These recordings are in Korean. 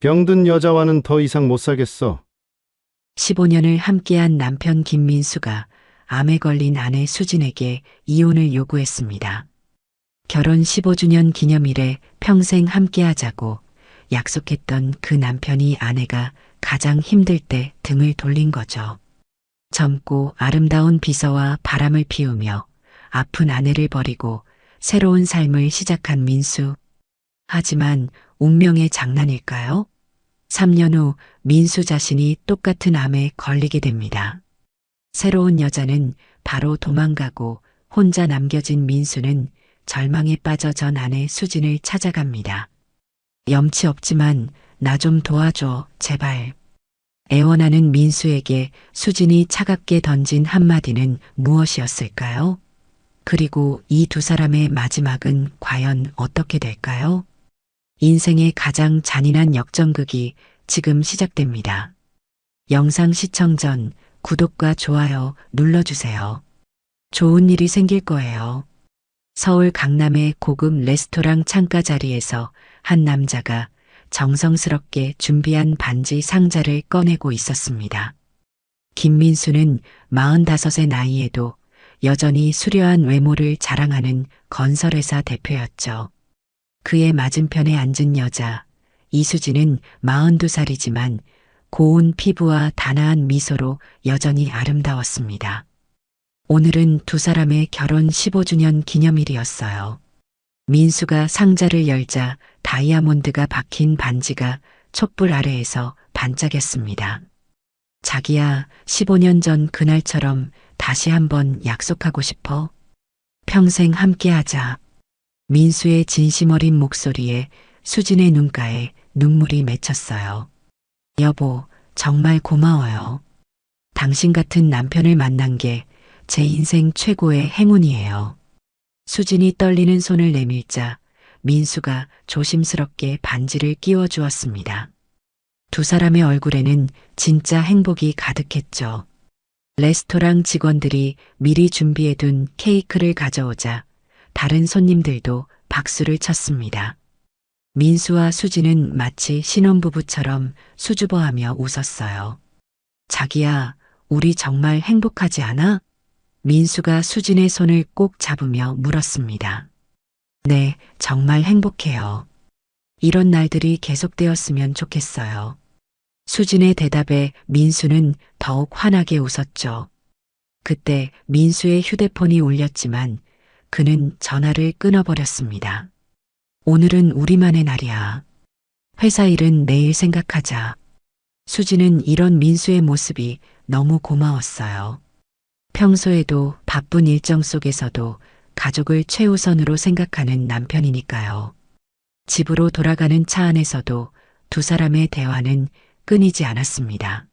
병든 여자와는 더 이상 못 살겠어. 15년을 함께한 남편 김민수가 암에 걸린 아내 수진에게 이혼을 요구했습니다. 결혼 15주년 기념일에 평생 함께하자고 약속했던 그 남편이 아내가 가장 힘들 때 등을 돌린 거죠. 젊고 아름다운 비서와 바람을 피우며 아픈 아내를 버리고 새로운 삶을 시작한 민수. 하지만 운명의 장난일까요? 3년 후 민수 자신이 똑같은 암에 걸리게 됩니다. 새로운 여자는 바로 도망가고 혼자 남겨진 민수는 절망에 빠져 전 아내 수진을 찾아갑니다. 염치 없지만 나 좀 도와줘, 제발. 애원하는 민수에게 수진이 차갑게 던진 한마디는 무엇이었을까요? 그리고 이 두 사람의 마지막은 과연 어떻게 될까요? 인생의 가장 잔인한 역전극이 지금 시작됩니다. 영상 시청 전 구독과 좋아요 눌러주세요. 좋은 일이 생길 거예요. 서울 강남의 고급 레스토랑 창가 자리에서 한 남자가 정성스럽게 준비한 반지 상자를 꺼내고 있었습니다. 김민수는 45의 나이에도 여전히 수려한 외모를 자랑하는 건설회사 대표였죠. 그의 맞은편에 앉은 여자, 이수진은 42살이지만 고운 피부와 단아한 미소로 여전히 아름다웠습니다. 오늘은 두 사람의 결혼 15주년 기념일이었어요. 민수가 상자를 열자 다이아몬드가 박힌 반지가 촛불 아래에서 반짝였습니다. 자기야, 15년 전 그날처럼 다시 한번 약속하고 싶어. 평생 함께하자. 민수의 진심 어린 목소리에 수진의 눈가에 눈물이 맺혔어요. 여보, 정말 고마워요. 당신 같은 남편을 만난 게 제 인생 최고의 행운이에요. 수진이 떨리는 손을 내밀자 민수가 조심스럽게 반지를 끼워 주었습니다. 두 사람의 얼굴에는 진짜 행복이 가득했죠. 레스토랑 직원들이 미리 준비해둔 케이크를 가져오자 다른 손님들도 박수를 쳤습니다. 민수와 수진은 마치 신혼부부처럼 수줍어하며 웃었어요. 자기야, 우리 정말 행복하지 않아? 민수가 수진의 손을 꼭 잡으며 물었습니다. 네, 정말 행복해요. 이런 날들이 계속되었으면 좋겠어요. 수진의 대답에 민수는 더욱 환하게 웃었죠. 그때 민수의 휴대폰이 울렸지만 그는 전화를 끊어버렸습니다. 오늘은 우리만의 날이야. 회사 일은 내일 생각하자. 수진은 이런 민수의 모습이 너무 고마웠어요. 평소에도 바쁜 일정 속에서도 가족을 최우선으로 생각하는 남편이니까요. 집으로 돌아가는 차 안에서도 두 사람의 대화는 끊이지 않았습니다.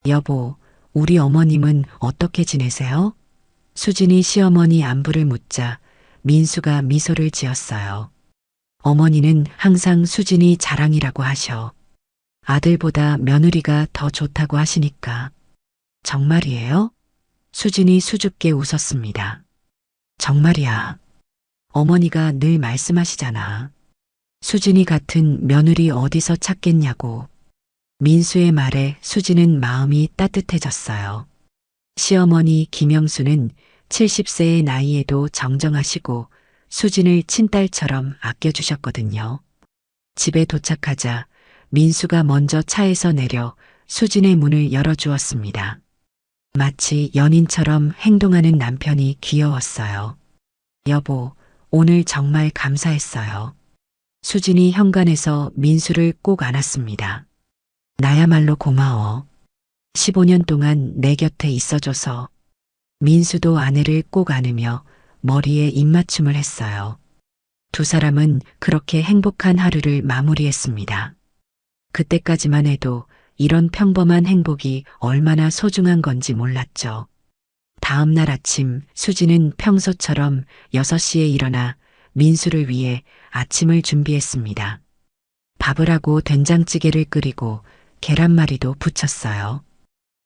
여보, 우리 어머님은 어떻게 지내세요? 수진이 시어머니 안부를 묻자 민수가 미소를 지었어요. 어머니는 항상 수진이 자랑이라고 하셔. 아들보다 며느리가 더 좋다고 하시니까. 정말이에요? 수진이 수줍게 웃었습니다. 정말이야. 어머니가 늘 말씀하시잖아. 수진이 같은 며느리 어디서 찾겠냐고. 민수의 말에 수진은 마음이 따뜻해졌어요. 시어머니 김영수는 70세의 나이에도 정정하시고 수진을 친딸처럼 아껴주셨거든요. 집에 도착하자 민수가 먼저 차에서 내려 수진의 문을 열어주었습니다. 마치 연인처럼 행동하는 남편이 귀여웠어요. 여보, 오늘 정말 감사했어요. 수진이 현관에서 민수를 꼭 안았습니다. 나야말로 고마워. 15년 동안 내 곁에 있어줘서. 민수도 아내를 꼭 안으며 머리에 입맞춤을 했어요. 두 사람은 그렇게 행복한 하루를 마무리했습니다. 그때까지만 해도 이런 평범한 행복이 얼마나 소중한 건지 몰랐죠. 다음 날 아침 수지는 평소처럼 6시에 일어나 민수를 위해 아침을 준비했습니다. 밥을 하고 된장찌개를 끓이고 계란말이도 부쳤어요.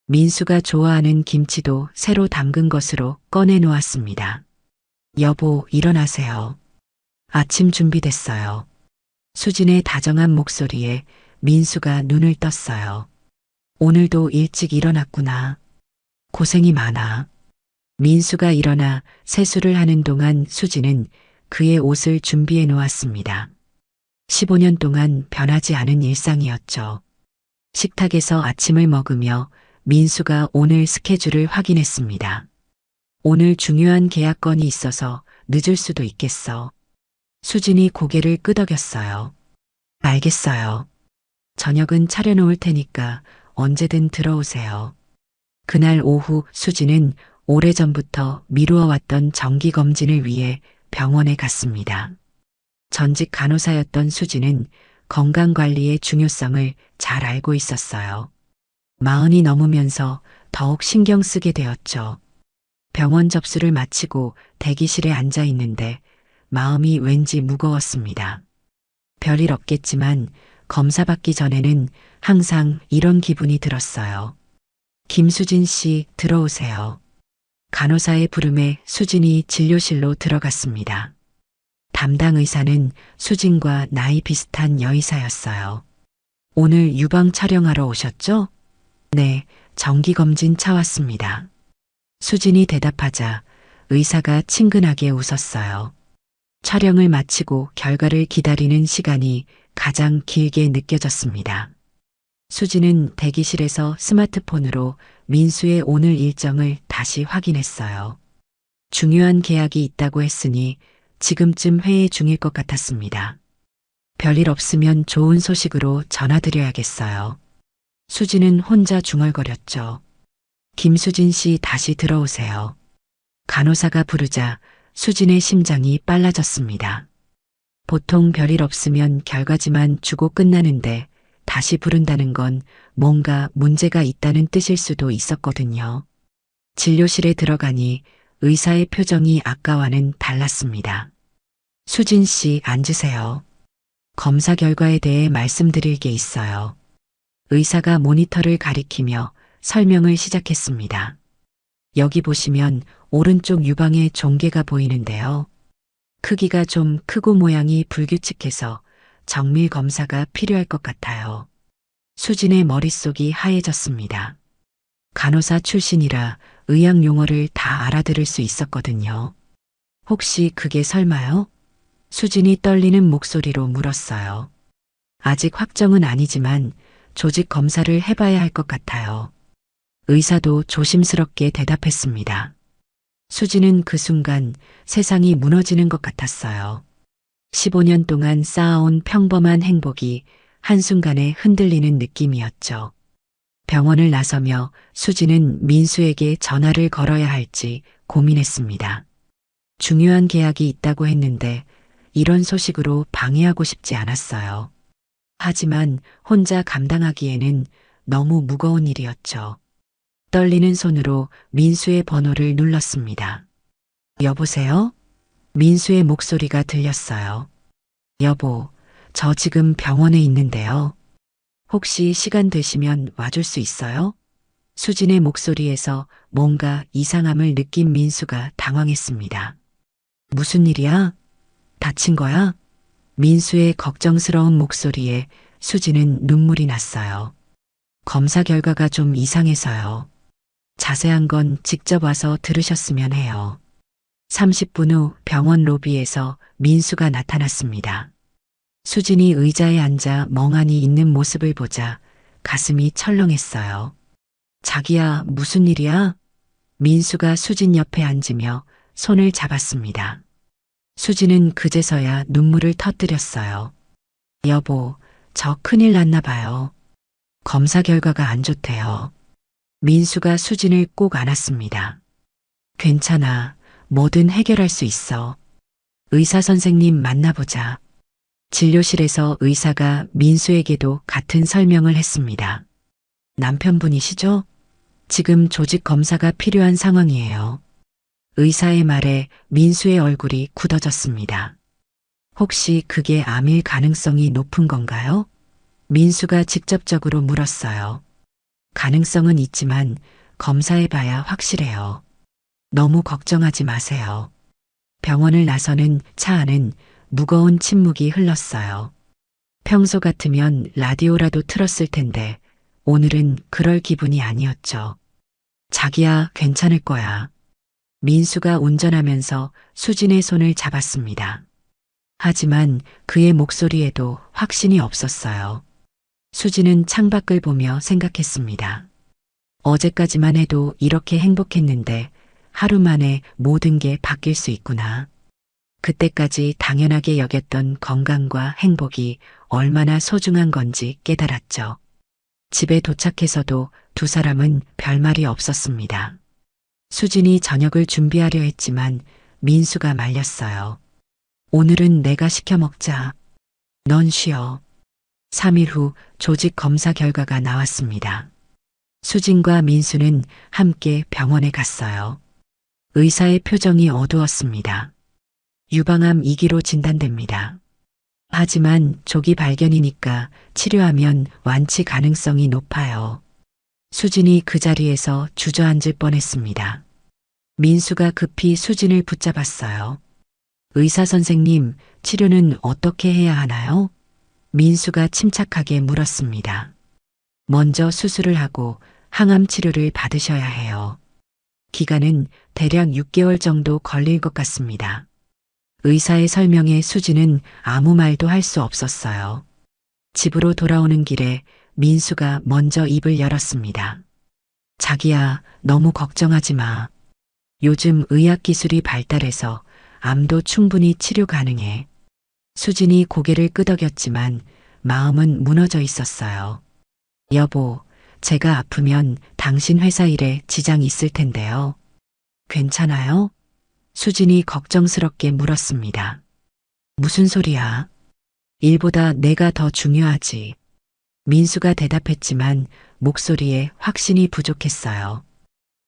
민수가 좋아하는 김치도 새로 담근 것으로 꺼내 놓았습니다. 여보, 일어나세요. 아침 준비됐어요. 수진의 다정한 목소리에 민수가 눈을 떴어요. 오늘도 일찍 일어났구나. 고생이 많아. 민수가 일어나 세수를 하는 동안 수지는 그의 옷을 준비해 놓았습니다. 15년 동안 변하지 않은 일상이었죠. 식탁에서 아침을 먹으며 민수가 오늘 스케줄을 확인했습니다. 오늘 중요한 계약건이 있어서 늦을 수도 있겠어. 수진이 고개를 끄덕였어요. 알겠어요. 저녁은 차려놓을 테니까 언제든 들어오세요. 그날 오후 수진은 오래전부터 미루어왔던 정기검진을 위해 병원에 갔습니다. 전직 간호사였던 수진은 건강관리의 중요성을 잘 알고 있었어요. 40이 넘으면서 더욱 신경 쓰게 되었죠. 병원 접수를 마치고 대기실에 앉아 있는데 마음이 왠지 무거웠습니다. 별일 없겠지만 검사 받기 전에는 항상 이런 기분이 들었어요. 김수진 씨 들어오세요. 간호사의 부름에 수진이 진료실로 들어갔습니다. 담당 의사는 수진과 나이 비슷한 여의사였어요. 오늘 유방 촬영하러 오셨죠? 네, 정기검진 차 왔습니다. 수진이 대답하자 의사가 친근하게 웃었어요. 촬영을 마치고 결과를 기다리는 시간이 가장 길게 느껴졌습니다. 수진은 대기실에서 스마트폰으로 민수의 오늘 일정을 다시 확인했어요. 중요한 계약이 있다고 했으니 지금쯤 회의 중일 것 같았습니다. 별일 없으면 좋은 소식으로 전화드려야겠어요. 수진은 혼자 중얼거렸죠. 김수진 씨 다시 들어오세요. 간호사가 부르자 수진의 심장이 빨라졌습니다. 보통 별일 없으면 결과지만 주고 끝나는데 다시 부른다는 건 뭔가 문제가 있다는 뜻일 수도 있었거든요. 진료실에 들어가니 의사의 표정이 아까와는 달랐습니다. 수진 씨 앉으세요. 검사 결과에 대해 말씀드릴 게 있어요. 의사가 모니터를 가리키며 설명을 시작했습니다. 여기 보시면 오른쪽 유방에 종괴가 보이는데요. 크기가 좀 크고 모양이 불규칙해서 정밀 검사가 필요할 것 같아요. 수진의 머릿속이 하얘졌습니다. 간호사 출신이라 의학 용어를 다 알아들을 수 있었거든요. 혹시 그게 설마요? 수진이 떨리는 목소리로 물었어요. 아직 확정은 아니지만 조직 검사를 해봐야 할 것 같아요. 의사도 조심스럽게 대답했습니다. 수진은 그 순간 세상이 무너지는 것 같았어요. 15년 동안 쌓아온 평범한 행복이 한순간에 흔들리는 느낌이었죠. 병원을 나서며 수진은 민수에게 전화를 걸어야 할지 고민했습니다. 중요한 계약이 있다고 했는데 이런 소식으로 방해하고 싶지 않았어요. 하지만 혼자 감당하기에는 너무 무거운 일이었죠. 떨리는 손으로 민수의 번호를 눌렀습니다. 여보세요? 민수의 목소리가 들렸어요. 여보, 저 지금 병원에 있는데요. 혹시 시간 되시면 와줄 수 있어요? 수진의 목소리에서 뭔가 이상함을 느낀 민수가 당황했습니다. 무슨 일이야? 다친 거야? 민수의 걱정스러운 목소리에 수진은 눈물이 났어요. 검사 결과가 좀 이상해서요. 자세한 건 직접 와서 들으셨으면 해요. 30분 후 병원 로비에서 민수가 나타났습니다. 수진이 의자에 앉아 멍하니 있는 모습을 보자 가슴이 철렁했어요. 자기야, 무슨 일이야? 민수가 수진 옆에 앉으며 손을 잡았습니다. 수진은 그제서야 눈물을 터뜨렸어요. 여보, 저 큰일 났나 봐요. 검사 결과가 안 좋대요. 민수가 수진을 꼭 안았습니다. 괜찮아. 뭐든 해결할 수 있어. 의사 선생님 만나보자. 진료실에서 의사가 민수에게도 같은 설명을 했습니다. 남편분이시죠? 지금 조직 검사가 필요한 상황이에요. 의사의 말에 민수의 얼굴이 굳어졌습니다. 혹시 그게 암일 가능성이 높은 건가요? 민수가 직접적으로 물었어요. 가능성은 있지만 검사해봐야 확실해요. 너무 걱정하지 마세요. 병원을 나서는 차 안은 무거운 침묵이 흘렀어요. 평소 같으면 라디오라도 틀었을 텐데 오늘은 그럴 기분이 아니었죠. 자기야, 괜찮을 거야. 민수가 운전하면서 수진의 손을 잡았습니다. 하지만 그의 목소리에도 확신이 없었어요. 수진은 창밖을 보며 생각했습니다. 어제까지만 해도 이렇게 행복했는데 하루 만에 모든 게 바뀔 수 있구나. 그때까지 당연하게 여겼던 건강과 행복이 얼마나 소중한 건지 깨달았죠. 집에 도착해서도 두 사람은 별말이 없었습니다. 수진이 저녁을 준비하려 했지만 민수가 말렸어요. 오늘은 내가 시켜 먹자. 넌 쉬어. 3일 후 조직 검사 결과가 나왔습니다. 수진과 민수는 함께 병원에 갔어요. 의사의 표정이 어두웠습니다. 유방암 2기로 진단됩니다. 하지만 조기 발견이니까 치료하면 완치 가능성이 높아요. 수진이 그 자리에서 주저앉을 뻔했습니다. 민수가 급히 수진을 붙잡았어요. 의사 선생님, 치료는 어떻게 해야 하나요? 민수가 침착하게 물었습니다. 먼저 수술을 하고 항암 치료를 받으셔야 해요. 기간은 대략 6개월 정도 걸릴 것 같습니다. 의사의 설명에 수진은 아무 말도 할 수 없었어요. 집으로 돌아오는 길에 민수가 먼저 입을 열었습니다. 자기야, 너무 걱정하지 마. 요즘 의학 기술이 발달해서 암도 충분히 치료 가능해. 수진이 고개를 끄덕였지만 마음은 무너져 있었어요. 여보, 제가 아프면 당신 회사 일에 지장 있을 텐데요. 괜찮아요? 수진이 걱정스럽게 물었습니다. 무슨 소리야? 일보다 내가 더 중요하지. 민수가 대답했지만 목소리에 확신이 부족했어요.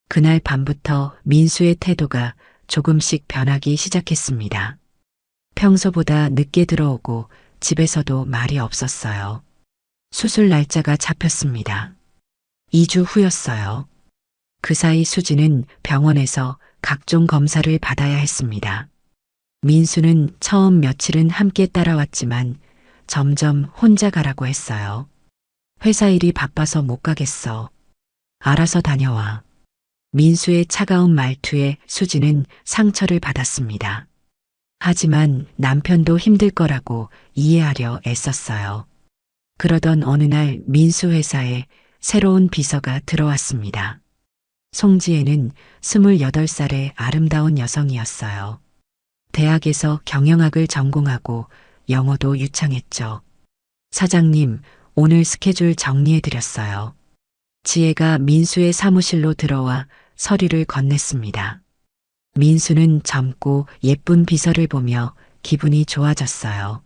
그날 밤부터 민수의 태도가 조금씩 변하기 시작했습니다. 평소보다 늦게 들어오고 집에서도 말이 없었어요. 수술 날짜가 잡혔습니다. 2주 후였어요. 그 사이 수진은 병원에서 각종 검사를 받아야 했습니다. 민수는 처음 며칠은 함께 따라왔지만 점점 혼자 가라고 했어요. 회사 일이 바빠서 못 가겠어. 알아서 다녀와. 민수의 차가운 말투에 수진은 상처를 받았습니다. 하지만 남편도 힘들 거라고 이해하려 애썼어요. 그러던 어느 날 민수 회사에 새로운 비서가 들어왔습니다. 송지혜는 28살의 아름다운 여성이었어요. 대학에서 경영학을 전공하고 영어도 유창했죠. 사장님, 오늘 스케줄 정리해드렸어요. 지혜가 민수의 사무실로 들어와 서류를 건넸습니다. 민수는 젊고 예쁜 비서를 보며 기분이 좋아졌어요.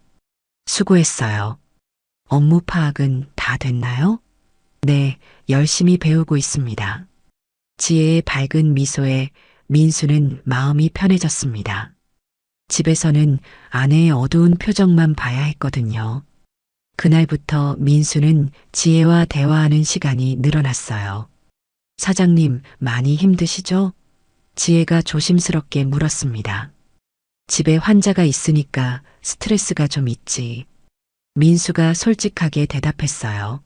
수고했어요. 업무 파악은 다 됐나요? 네, 열심히 배우고 있습니다. 지혜의 밝은 미소에 민수는 마음이 편해졌습니다. 집에서는 아내의 어두운 표정만 봐야 했거든요. 그날부터 민수는 지혜와 대화하는 시간이 늘어났어요. 사장님, 많이 힘드시죠? 지혜가 조심스럽게 물었습니다. 집에 환자가 있으니까 스트레스가 좀 있지. 민수가 솔직하게 대답했어요.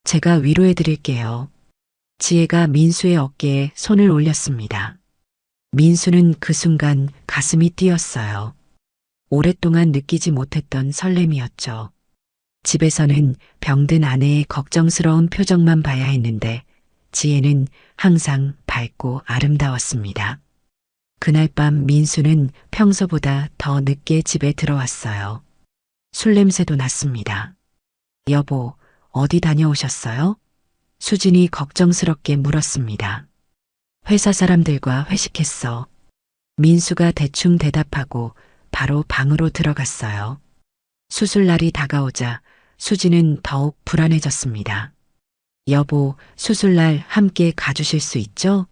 제가 위로해 드릴게요. 지혜가 민수의 어깨에 손을 올렸습니다. 민수는 그 순간 가슴이 뛰었어요. 오랫동안 느끼지 못했던 설렘이었죠. 집에서는 병든 아내의 걱정스러운 표정만 봐야 했는데 지혜는 항상 밝고 아름다웠습니다. 그날 밤 민수는 평소보다 더 늦게 집에 들어왔어요. 술 냄새도 났습니다. 여보, 어디 다녀오셨어요? 수진이 걱정스럽게 물었습니다. 회사 사람들과 회식했어. 민수가 대충 대답하고 바로 방으로 들어갔어요. 수술날이 다가오자 수진은 더욱 불안해졌습니다. 여보, 수술날 함께 가주실 수 있죠?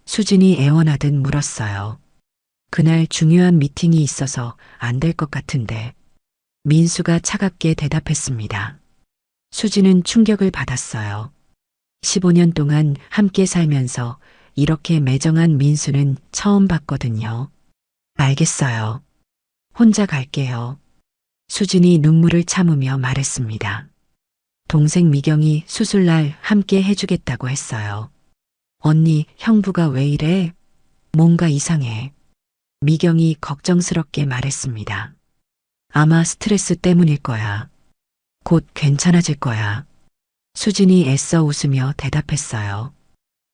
수진이 애원하듯 물었어요. 그날 중요한 미팅이 있어서 안 될 것 같은데. 민수가 차갑게 대답했습니다. 수진은 충격을 받았어요. 15년 동안 함께 살면서 이렇게 매정한 민수는 처음 봤거든요. 알겠어요. 혼자 갈게요. 수진이 눈물을 참으며 말했습니다. 동생 미경이 수술날 함께 해주겠다고 했어요. 언니, 형부가 왜 이래? 뭔가 이상해. 미경이 걱정스럽게 말했습니다. 아마 스트레스 때문일 거야. 곧 괜찮아질 거야. 수진이 애써 웃으며 대답했어요.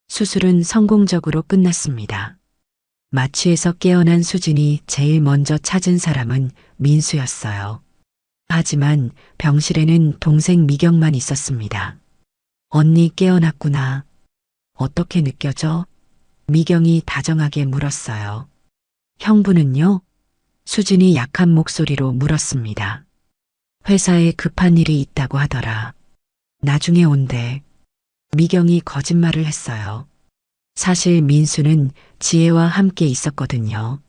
수술은 성공적으로 끝났습니다. 마취에서 깨어난 수진이 제일 먼저 찾은 사람은 민수였어요. 하지만 병실에는 동생 미경만 있었습니다. 언니 깨어났구나. 어떻게 느껴져? 미경이 다정하게 물었어요. 형부는요? 수진이 약한 목소리로 물었습니다. 회사에 급한 일이 있다고 하더라. 나중에 온대. 미경이 거짓말을 했어요. 사실 민수는 지혜와 함께 있었거든요.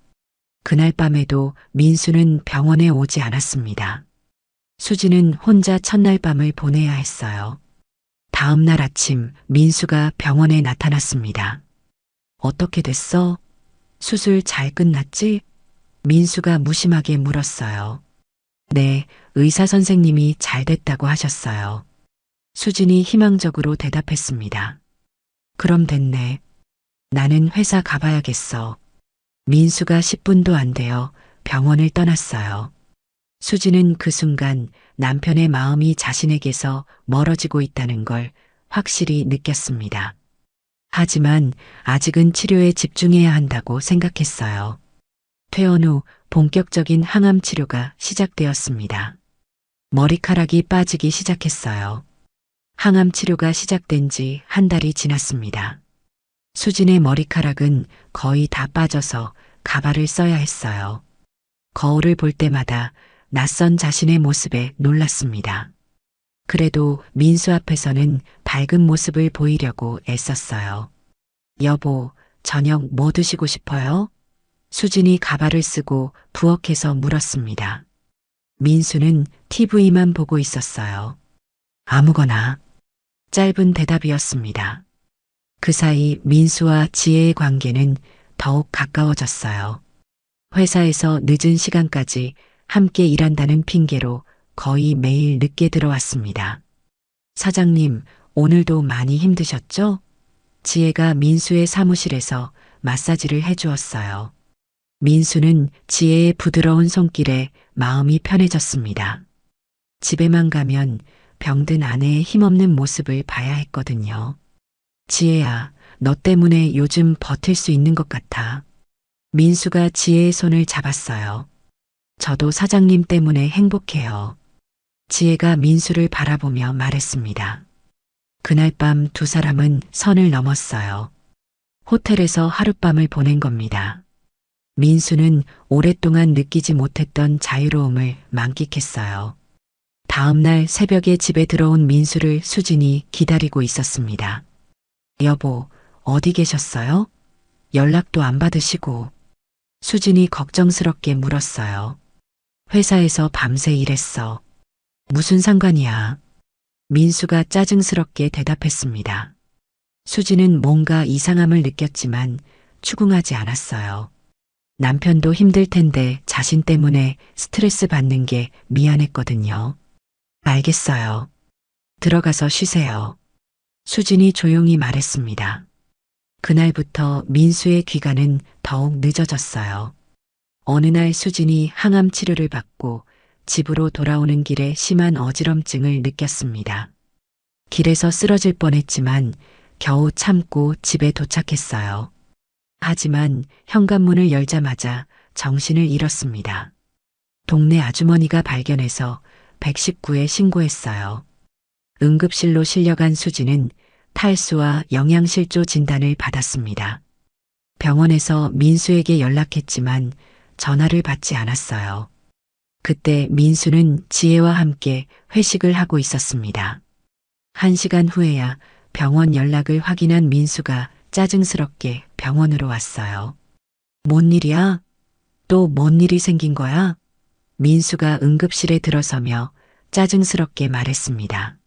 그날 밤에도 민수는 병원에 오지 않았습니다. 수지는 혼자 첫날 밤을 보내야 했어요. 다음 날 아침 민수가 병원에 나타났습니다. 어떻게 됐어? 수술 잘 끝났지? 민수가 무심하게 물었어요. 네, 의사 선생님이 잘 됐다고 하셨어요. 수진이 희망적으로 대답했습니다. 그럼 됐네. 나는 회사 가봐야겠어. 민수가 10분도 안 되어 병원을 떠났어요. 수지는 그 순간 남편의 마음이 자신에게서 멀어지고 있다는 걸 확실히 느꼈습니다. 하지만 아직은 치료에 집중해야 한다고 생각했어요. 퇴원 후 본격적인 항암 치료가 시작되었습니다. 머리카락이 빠지기 시작했어요. 항암 치료가 시작된 지 한 달이 지났습니다. 수진의 머리카락은 거의 다 빠져서 가발을 써야 했어요. 거울을 볼 때마다 낯선 자신의 모습에 놀랐습니다. 그래도 민수 앞에서는 밝은 모습을 보이려고 애썼어요. 여보, 저녁 뭐 드시고 싶어요? 수진이 가발을 쓰고 부엌에서 물었습니다. 민수는 TV만 보고 있었어요. 아무거나. 짧은 대답이었습니다. 그 사이 민수와 지혜의 관계는 더욱 가까워졌어요. 회사에서 늦은 시간까지 함께 일한다는 핑계로 거의 매일 늦게 들어왔습니다. 사장님, 오늘도 많이 힘드셨죠? 지혜가 민수의 사무실에서 마사지를 해주었어요. 민수는 지혜의 부드러운 손길에 마음이 편해졌습니다. 집에만 가면 병든 아내의 힘없는 모습을 봐야 했거든요. 지혜야, 너 때문에 요즘 버틸 수 있는 것 같아. 민수가 지혜의 손을 잡았어요. 저도 사장님 때문에 행복해요. 지혜가 민수를 바라보며 말했습니다. 그날 밤 두 사람은 선을 넘었어요. 호텔에서 하룻밤을 보낸 겁니다. 민수는 오랫동안 느끼지 못했던 자유로움을 만끽했어요. 다음 날 새벽에 집에 들어온 민수를 수진이 기다리고 있었습니다. 여보, 어디 계셨어요? 연락도 안 받으시고. 수진이 걱정스럽게 물었어요. 회사에서 밤새 일했어. 무슨 상관이야? 민수가 짜증스럽게 대답했습니다. 수진은 뭔가 이상함을 느꼈지만 추궁하지 않았어요. 남편도 힘들 텐데 자신 때문에 스트레스 받는 게 미안했거든요. 알겠어요. 들어가서 쉬세요. 수진이 조용히 말했습니다. 그날부터 민수의 귀가는 더욱 늦어졌어요. 어느 날 수진이 항암 치료를 받고 집으로 돌아오는 길에 심한 어지럼증을 느꼈습니다. 길에서 쓰러질 뻔했지만 겨우 참고 집에 도착했어요. 하지만 현관문을 열자마자 정신을 잃었습니다. 동네 아주머니가 발견해서 119에 신고했어요. 응급실로 실려간 수지는 탈수와 영양실조 진단을 받았습니다. 병원에서 민수에게 연락했지만 전화를 받지 않았어요. 그때 민수는 지혜와 함께 회식을 하고 있었습니다. 1시간 후에야 병원 연락을 확인한 민수가 짜증스럽게 병원으로 왔어요. 뭔 일이야? 또 뭔 일이 생긴 거야? 민수가 응급실에 들어서며 짜증스럽게 말했습니다.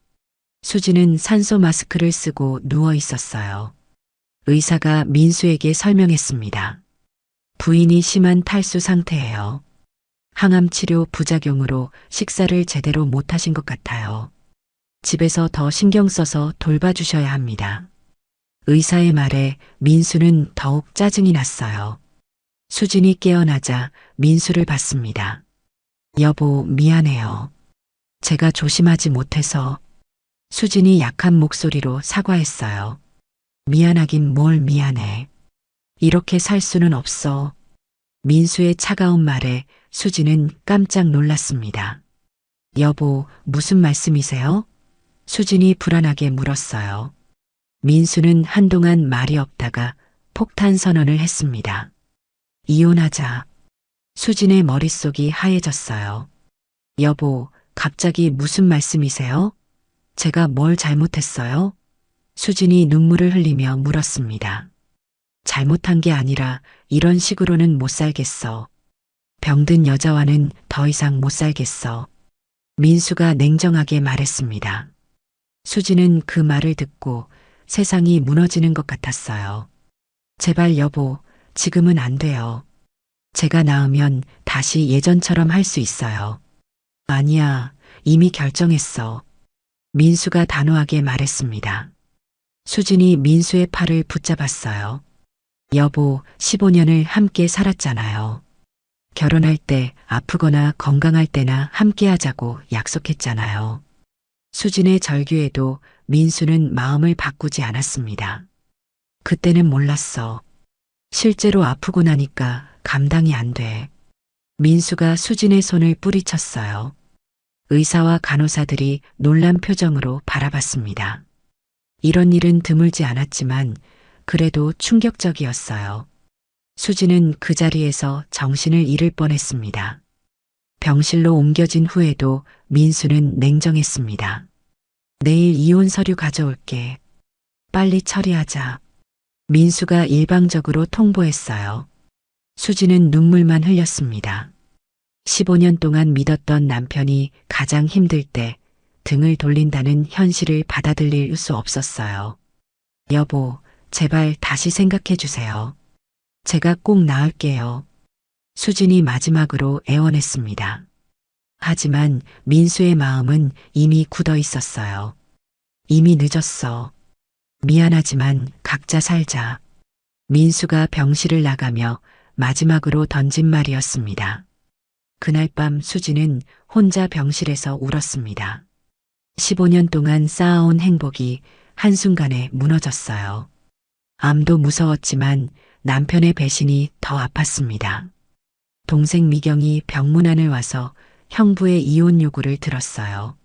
수지는 산소 마스크를 쓰고 누워 있었어요. 의사가 민수에게 설명했습니다. 부인이 심한 탈수 상태예요. 항암 치료 부작용으로 식사를 제대로 못하신 것 같아요. 집에서 더 신경 써서 돌봐주셔야 합니다. 의사의 말에 민수는 더욱 짜증이 났어요. 수진이 깨어나자 민수를 봤습니다. 여보, 미안해요. 제가 조심하지 못해서. 수진이 약한 목소리로 사과했어요. 미안하긴 뭘 미안해. 이렇게 살 수는 없어. 민수의 차가운 말에 수진은 깜짝 놀랐습니다. 여보, 무슨 말씀이세요? 수진이 불안하게 물었어요. 민수는 한동안 말이 없다가 폭탄 선언을 했습니다. 이혼하자. 수진의 머릿속이 하얘졌어요. 여보, 갑자기 무슨 말씀이세요? 제가 뭘 잘못했어요? 수진이 눈물을 흘리며 물었습니다. 잘못한 게 아니라 이런 식으로는 못 살겠어. 병든 여자와는 더 이상 못 살겠어. 민수가 냉정하게 말했습니다. 수진은 그 말을 듣고 세상이 무너지는 것 같았어요. 제발 여보, 지금은 안 돼요. 제가 나으면 다시 예전처럼 할 수 있어요. 아니야, 이미 결정했어. 민수가 단호하게 말했습니다. 수진이 민수의 팔을 붙잡았어요. 여보, 15년을 함께 살았잖아요. 결혼할 때 아프거나 건강할 때나 함께 하자고 약속했잖아요. 수진의 절규에도 민수는 마음을 바꾸지 않았습니다. 그때는 몰랐어. 실제로 아프고 나니까 감당이 안 돼. 민수가 수진의 손을 뿌리쳤어요. 의사와 간호사들이 놀란 표정으로 바라봤습니다. 이런 일은 드물지 않았지만 그래도 충격적이었어요. 수진은 그 자리에서 정신을 잃을 뻔했습니다. 병실로 옮겨진 후에도 민수는 냉정했습니다. 내일 이혼 서류 가져올게. 빨리 처리하자. 민수가 일방적으로 통보했어요. 수진은 눈물만 흘렸습니다. 15년 동안 믿었던 남편이 가장 힘들 때 등을 돌린다는 현실을 받아들일 수 없었어요. 여보, 제발 다시 생각해 주세요. 제가 꼭 나을게요. 수진이 마지막으로 애원했습니다. 하지만 민수의 마음은 이미 굳어 있었어요. 이미 늦었어. 미안하지만 각자 살자. 민수가 병실을 나가며 마지막으로 던진 말이었습니다. 그날 밤 수진은 혼자 병실에서 울었습니다. 15년 동안 쌓아온 행복이 한순간에 무너졌어요. 암도 무서웠지만 남편의 배신이 더 아팠습니다. 동생 미경이 병문안을 와서 형부의 이혼 요구를 들었어요.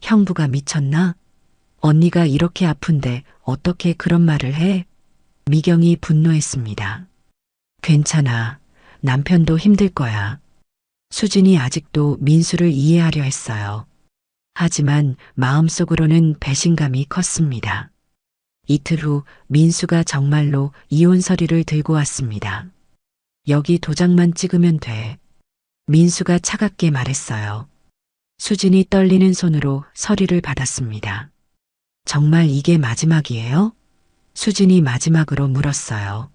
형부가 미쳤나? 언니가 이렇게 아픈데 어떻게 그런 말을 해? 미경이 분노했습니다. 괜찮아. 남편도 힘들 거야. 수진이 아직도 민수를 이해하려 했어요. 하지만 마음속으로는 배신감이 컸습니다. 이틀 후 민수가 정말로 이혼 서류를 들고 왔습니다. 여기 도장만 찍으면 돼. 민수가 차갑게 말했어요. 수진이 떨리는 손으로 서류를 받았습니다. 정말 이게 마지막이에요? 수진이 마지막으로 물었어요.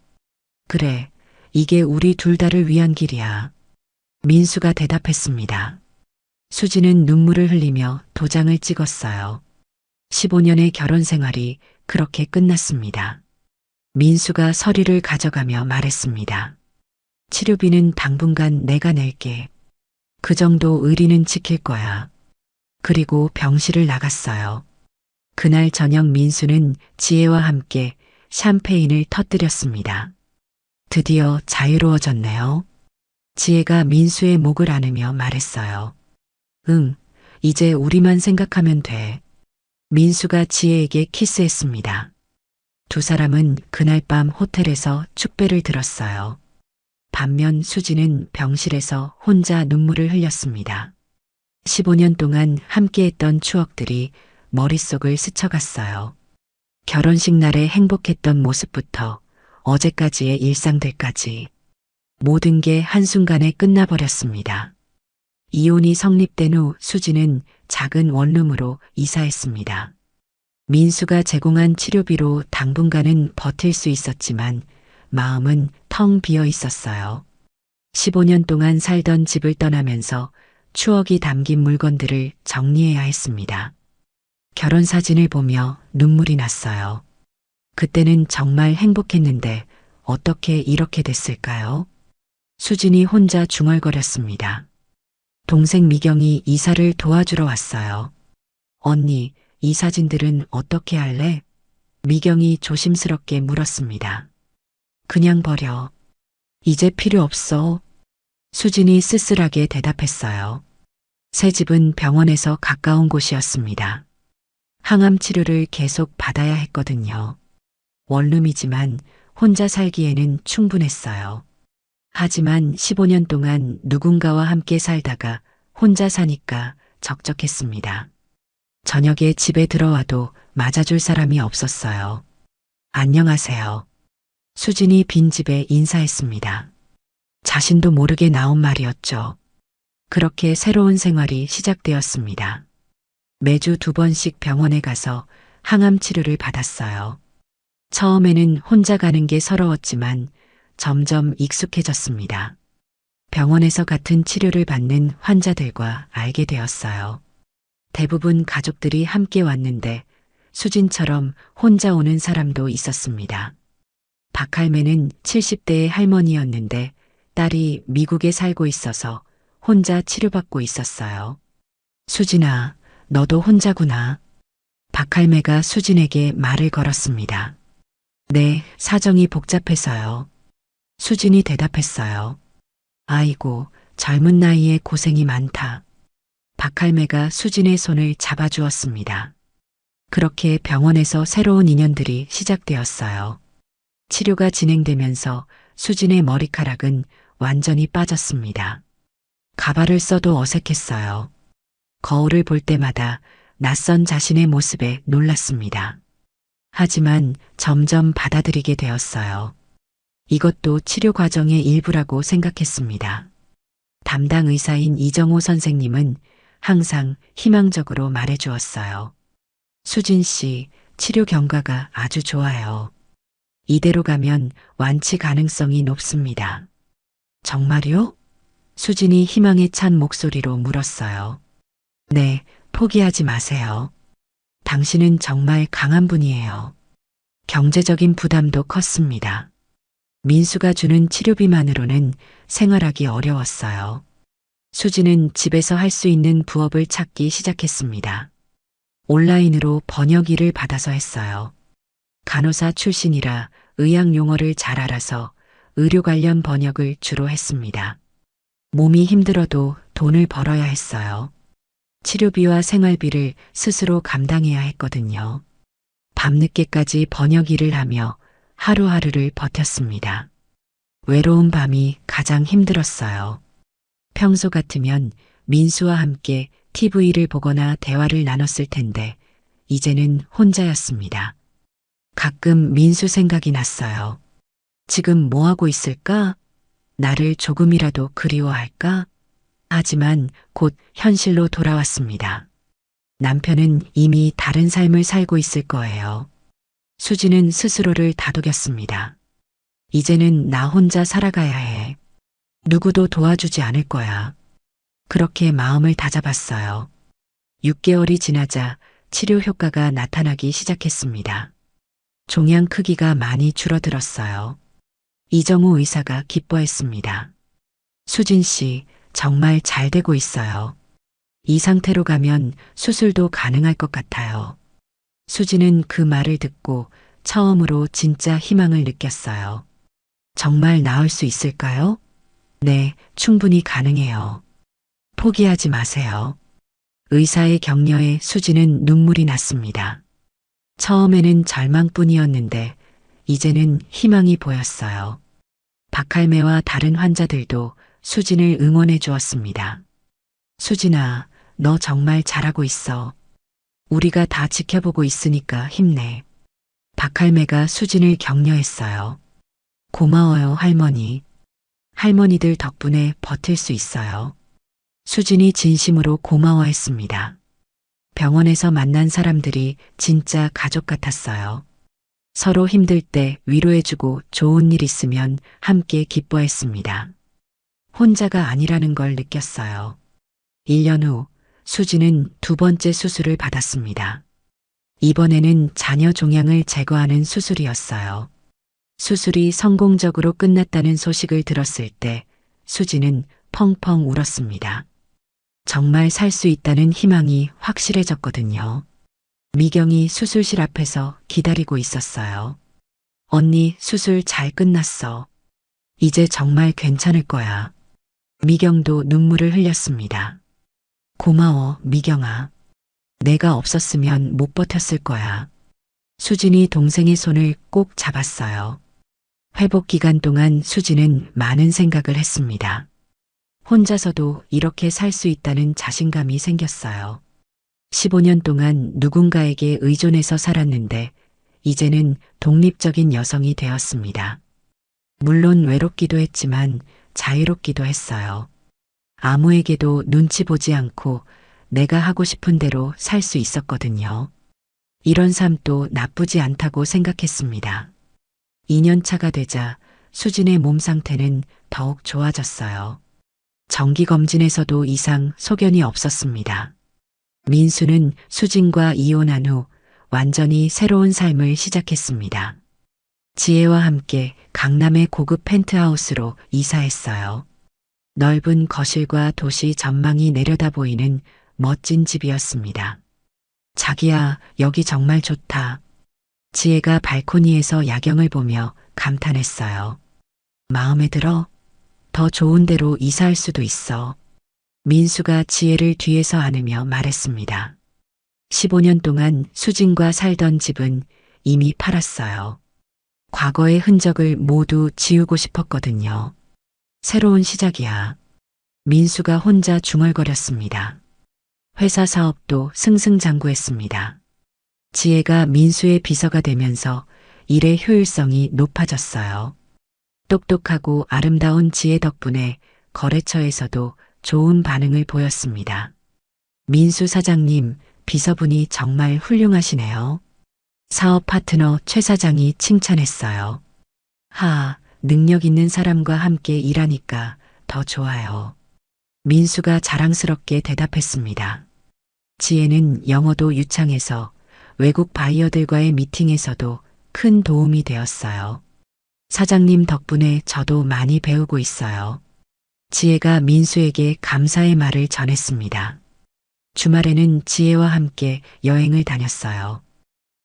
그래, 이게 우리 둘 다를 위한 길이야. 민수가 대답했습니다. 수진은 눈물을 흘리며 도장을 찍었어요. 15년의 결혼 생활이 그렇게 끝났습니다. 민수가 서류를 가져가며 말했습니다. 치료비는 당분간 내가 낼게. 그 정도 의리는 지킬 거야. 그리고 병실을 나갔어요. 그날 저녁 민수는 지혜와 함께 샴페인을 터뜨렸습니다. 드디어 자유로워졌네요. 지혜가 민수의 목을 안으며 말했어요. 응, 이제 우리만 생각하면 돼. 민수가 지혜에게 키스했습니다. 두 사람은 그날 밤 호텔에서 축배를 들었어요. 반면 수지는 병실에서 혼자 눈물을 흘렸습니다. 15년 동안 함께했던 추억들이 머릿속을 스쳐갔어요. 결혼식 날에 행복했던 모습부터 어제까지의 일상들까지 모든 게 한순간에 끝나버렸습니다. 이혼이 성립된 후 수지는 작은 원룸으로 이사했습니다. 민수가 제공한 치료비로 당분간은 버틸 수 있었지만 마음은 텅 비어 있었어요. 15년 동안 살던 집을 떠나면서 추억이 담긴 물건들을 정리해야 했습니다. 결혼 사진을 보며 눈물이 났어요. 그때는 정말 행복했는데 어떻게 이렇게 됐을까요? 수진이 혼자 중얼거렸습니다. 동생 미경이 이사를 도와주러 왔어요. 언니, 이 사진들은 어떻게 할래? 미경이 조심스럽게 물었습니다. 그냥 버려. 이제 필요 없어. 수진이 쓸쓸하게 대답했어요. 새 집은 병원에서 가까운 곳이었습니다. 항암 치료를 계속 받아야 했거든요. 원룸이지만 혼자 살기에는 충분했어요. 하지만 15년 동안 누군가와 함께 살다가 혼자 사니까 적적했습니다. 저녁에 집에 들어와도 맞아줄 사람이 없었어요. 안녕하세요. 수진이 빈집에 인사했습니다. 자신도 모르게 나온 말이었죠. 그렇게 새로운 생활이 시작되었습니다. 매주 2번씩 병원에 가서 항암 치료를 받았어요. 처음에는 혼자 가는 게 서러웠지만 점점 익숙해졌습니다. 병원에서 같은 치료를 받는 환자들과 알게 되었어요. 대부분 가족들이 함께 왔는데 수진처럼 혼자 오는 사람도 있었습니다. 박할매는 70대의 할머니였는데 딸이 미국에 살고 있어서 혼자 치료받고 있었어요. 수진아, 너도 혼자구나. 박할매가 수진에게 말을 걸었습니다. 네, 사정이 복잡해서요. 수진이 대답했어요. 아이고, 젊은 나이에 고생이 많다. 박할매가 수진의 손을 잡아주었습니다. 그렇게 병원에서 새로운 인연들이 시작되었어요. 치료가 진행되면서 수진의 머리카락은 완전히 빠졌습니다. 가발을 써도 어색했어요. 거울을 볼 때마다 낯선 자신의 모습에 놀랐습니다. 하지만 점점 받아들이게 되었어요. 이것도 치료 과정의 일부라고 생각했습니다. 담당 의사인 이정호 선생님은 항상 희망적으로 말해주었어요. 수진 씨, 치료 경과가 아주 좋아요. 이대로 가면 완치 가능성이 높습니다. 정말요? 수진이 희망에 찬 목소리로 물었어요. 네, 포기하지 마세요. 당신은 정말 강한 분이에요. 경제적인 부담도 컸습니다. 민수가 주는 치료비만으로는 생활하기 어려웠어요. 수지는 집에서 할 수 있는 부업을 찾기 시작했습니다. 온라인으로 번역 일을 받아서 했어요. 간호사 출신이라 의학 용어를 잘 알아서 의료 관련 번역을 주로 했습니다. 몸이 힘들어도 돈을 벌어야 했어요. 치료비와 생활비를 스스로 감당해야 했거든요. 밤늦게까지 번역 일을 하며 하루하루를 버텼습니다. 외로운 밤이 가장 힘들었어요. 평소 같으면 민수와 함께 TV를 보거나 대화를 나눴을 텐데 이제는 혼자였습니다. 가끔 민수 생각이 났어요. 지금 뭐 하고 있을까? 나를 조금이라도 그리워할까? 하지만 곧 현실로 돌아왔습니다. 남편은 이미 다른 삶을 살고 있을 거예요. 수지는 스스로를 다독였습니다. 이제는 나 혼자 살아가야 해. 누구도 도와주지 않을 거야. 그렇게 마음을 다잡았어요. 6개월이 지나자 치료 효과가 나타나기 시작했습니다. 종양 크기가 많이 줄어들었어요. 이정우 의사가 기뻐했습니다. 수진 씨, 정말 잘 되고 있어요. 이 상태로 가면 수술도 가능할 것 같아요. 수진은 그 말을 듣고 처음으로 진짜 희망을 느꼈어요. 정말 나을 수 있을까요? 네, 충분히 가능해요. 포기하지 마세요. 의사의 격려에 수지는 눈물이 났습니다. 처음에는 절망뿐이었는데 이제는 희망이 보였어요. 박할매와 다른 환자들도 수진을 응원해 주었습니다. 수진아, 너 정말 잘하고 있어. 우리가 다 지켜보고 있으니까 힘내. 박할매가 수진을 격려했어요. 고마워요, 할머니. 할머니들 덕분에 버틸 수 있어요. 수진이 진심으로 고마워했습니다. 병원에서 만난 사람들이 진짜 가족 같았어요. 서로 힘들 때 위로해주고 좋은 일 있으면 함께 기뻐했습니다. 혼자가 아니라는 걸 느꼈어요. 1년 후 수지는 두 번째 수술을 받았습니다. 이번에는 자녀 종양을 제거하는 수술이었어요. 수술이 성공적으로 끝났다는 소식을 들었을 때 수지는 펑펑 울었습니다. 정말 살 수 있다는 희망이 확실해졌거든요. 미경이 수술실 앞에서 기다리고 있었어요. 언니, 수술 잘 끝났어. 이제 정말 괜찮을 거야. 미경도 눈물을 흘렸습니다. 고마워, 미경아. 내가 없었으면 못 버텼을 거야. 수진이 동생의 손을 꼭 잡았어요. 회복 기간 동안 수진은 많은 생각을 했습니다. 혼자서도 이렇게 살 수 있다는 자신감이 생겼어요. 15년 동안 누군가에게 의존해서 살았는데 이제는 독립적인 여성이 되었습니다. 물론 외롭기도 했지만 자유롭기도 했어요. 아무에게도 눈치 보지 않고 내가 하고 싶은 대로 살 수 있었거든요. 이런 삶도 나쁘지 않다고 생각했습니다. 2년 차가 되자 수진의 몸 상태는 더욱 좋아졌어요. 정기검진에서도 이상 소견이 없었습니다. 민수는 수진과 이혼한 후 완전히 새로운 삶을 시작했습니다. 지혜와 함께 강남의 고급 펜트하우스로 이사했어요. 넓은 거실과 도시 전망이 내려다 보이는 멋진 집이었습니다. 자기야, 여기 정말 좋다. 지혜가 발코니에서 야경을 보며 감탄했어요. 마음에 들어? 더 좋은 데로 이사할 수도 있어. 민수가 지혜를 뒤에서 안으며 말했습니다. 15년 동안 수진과 살던 집은 이미 팔았어요. 과거의 흔적을 모두 지우고 싶었거든요. 새로운 시작이야. 민수가 혼자 중얼거렸습니다. 회사 사업도 승승장구했습니다. 지혜가 민수의 비서가 되면서 일의 효율성이 높아졌어요. 똑똑하고 아름다운 지혜 덕분에 거래처에서도 좋은 반응을 보였습니다. 민수 사장님, 비서분이 정말 훌륭하시네요. 사업 파트너 최 사장이 칭찬했어요. 능력 있는 사람과 함께 일하니까 더 좋아요. 민수가 자랑스럽게 대답했습니다. 지혜는 영어도 유창해서 외국 바이어들과의 미팅에서도 큰 도움이 되었어요. 사장님 덕분에 저도 많이 배우고 있어요. 지혜가 민수에게 감사의 말을 전했습니다. 주말에는 지혜와 함께 여행을 다녔어요.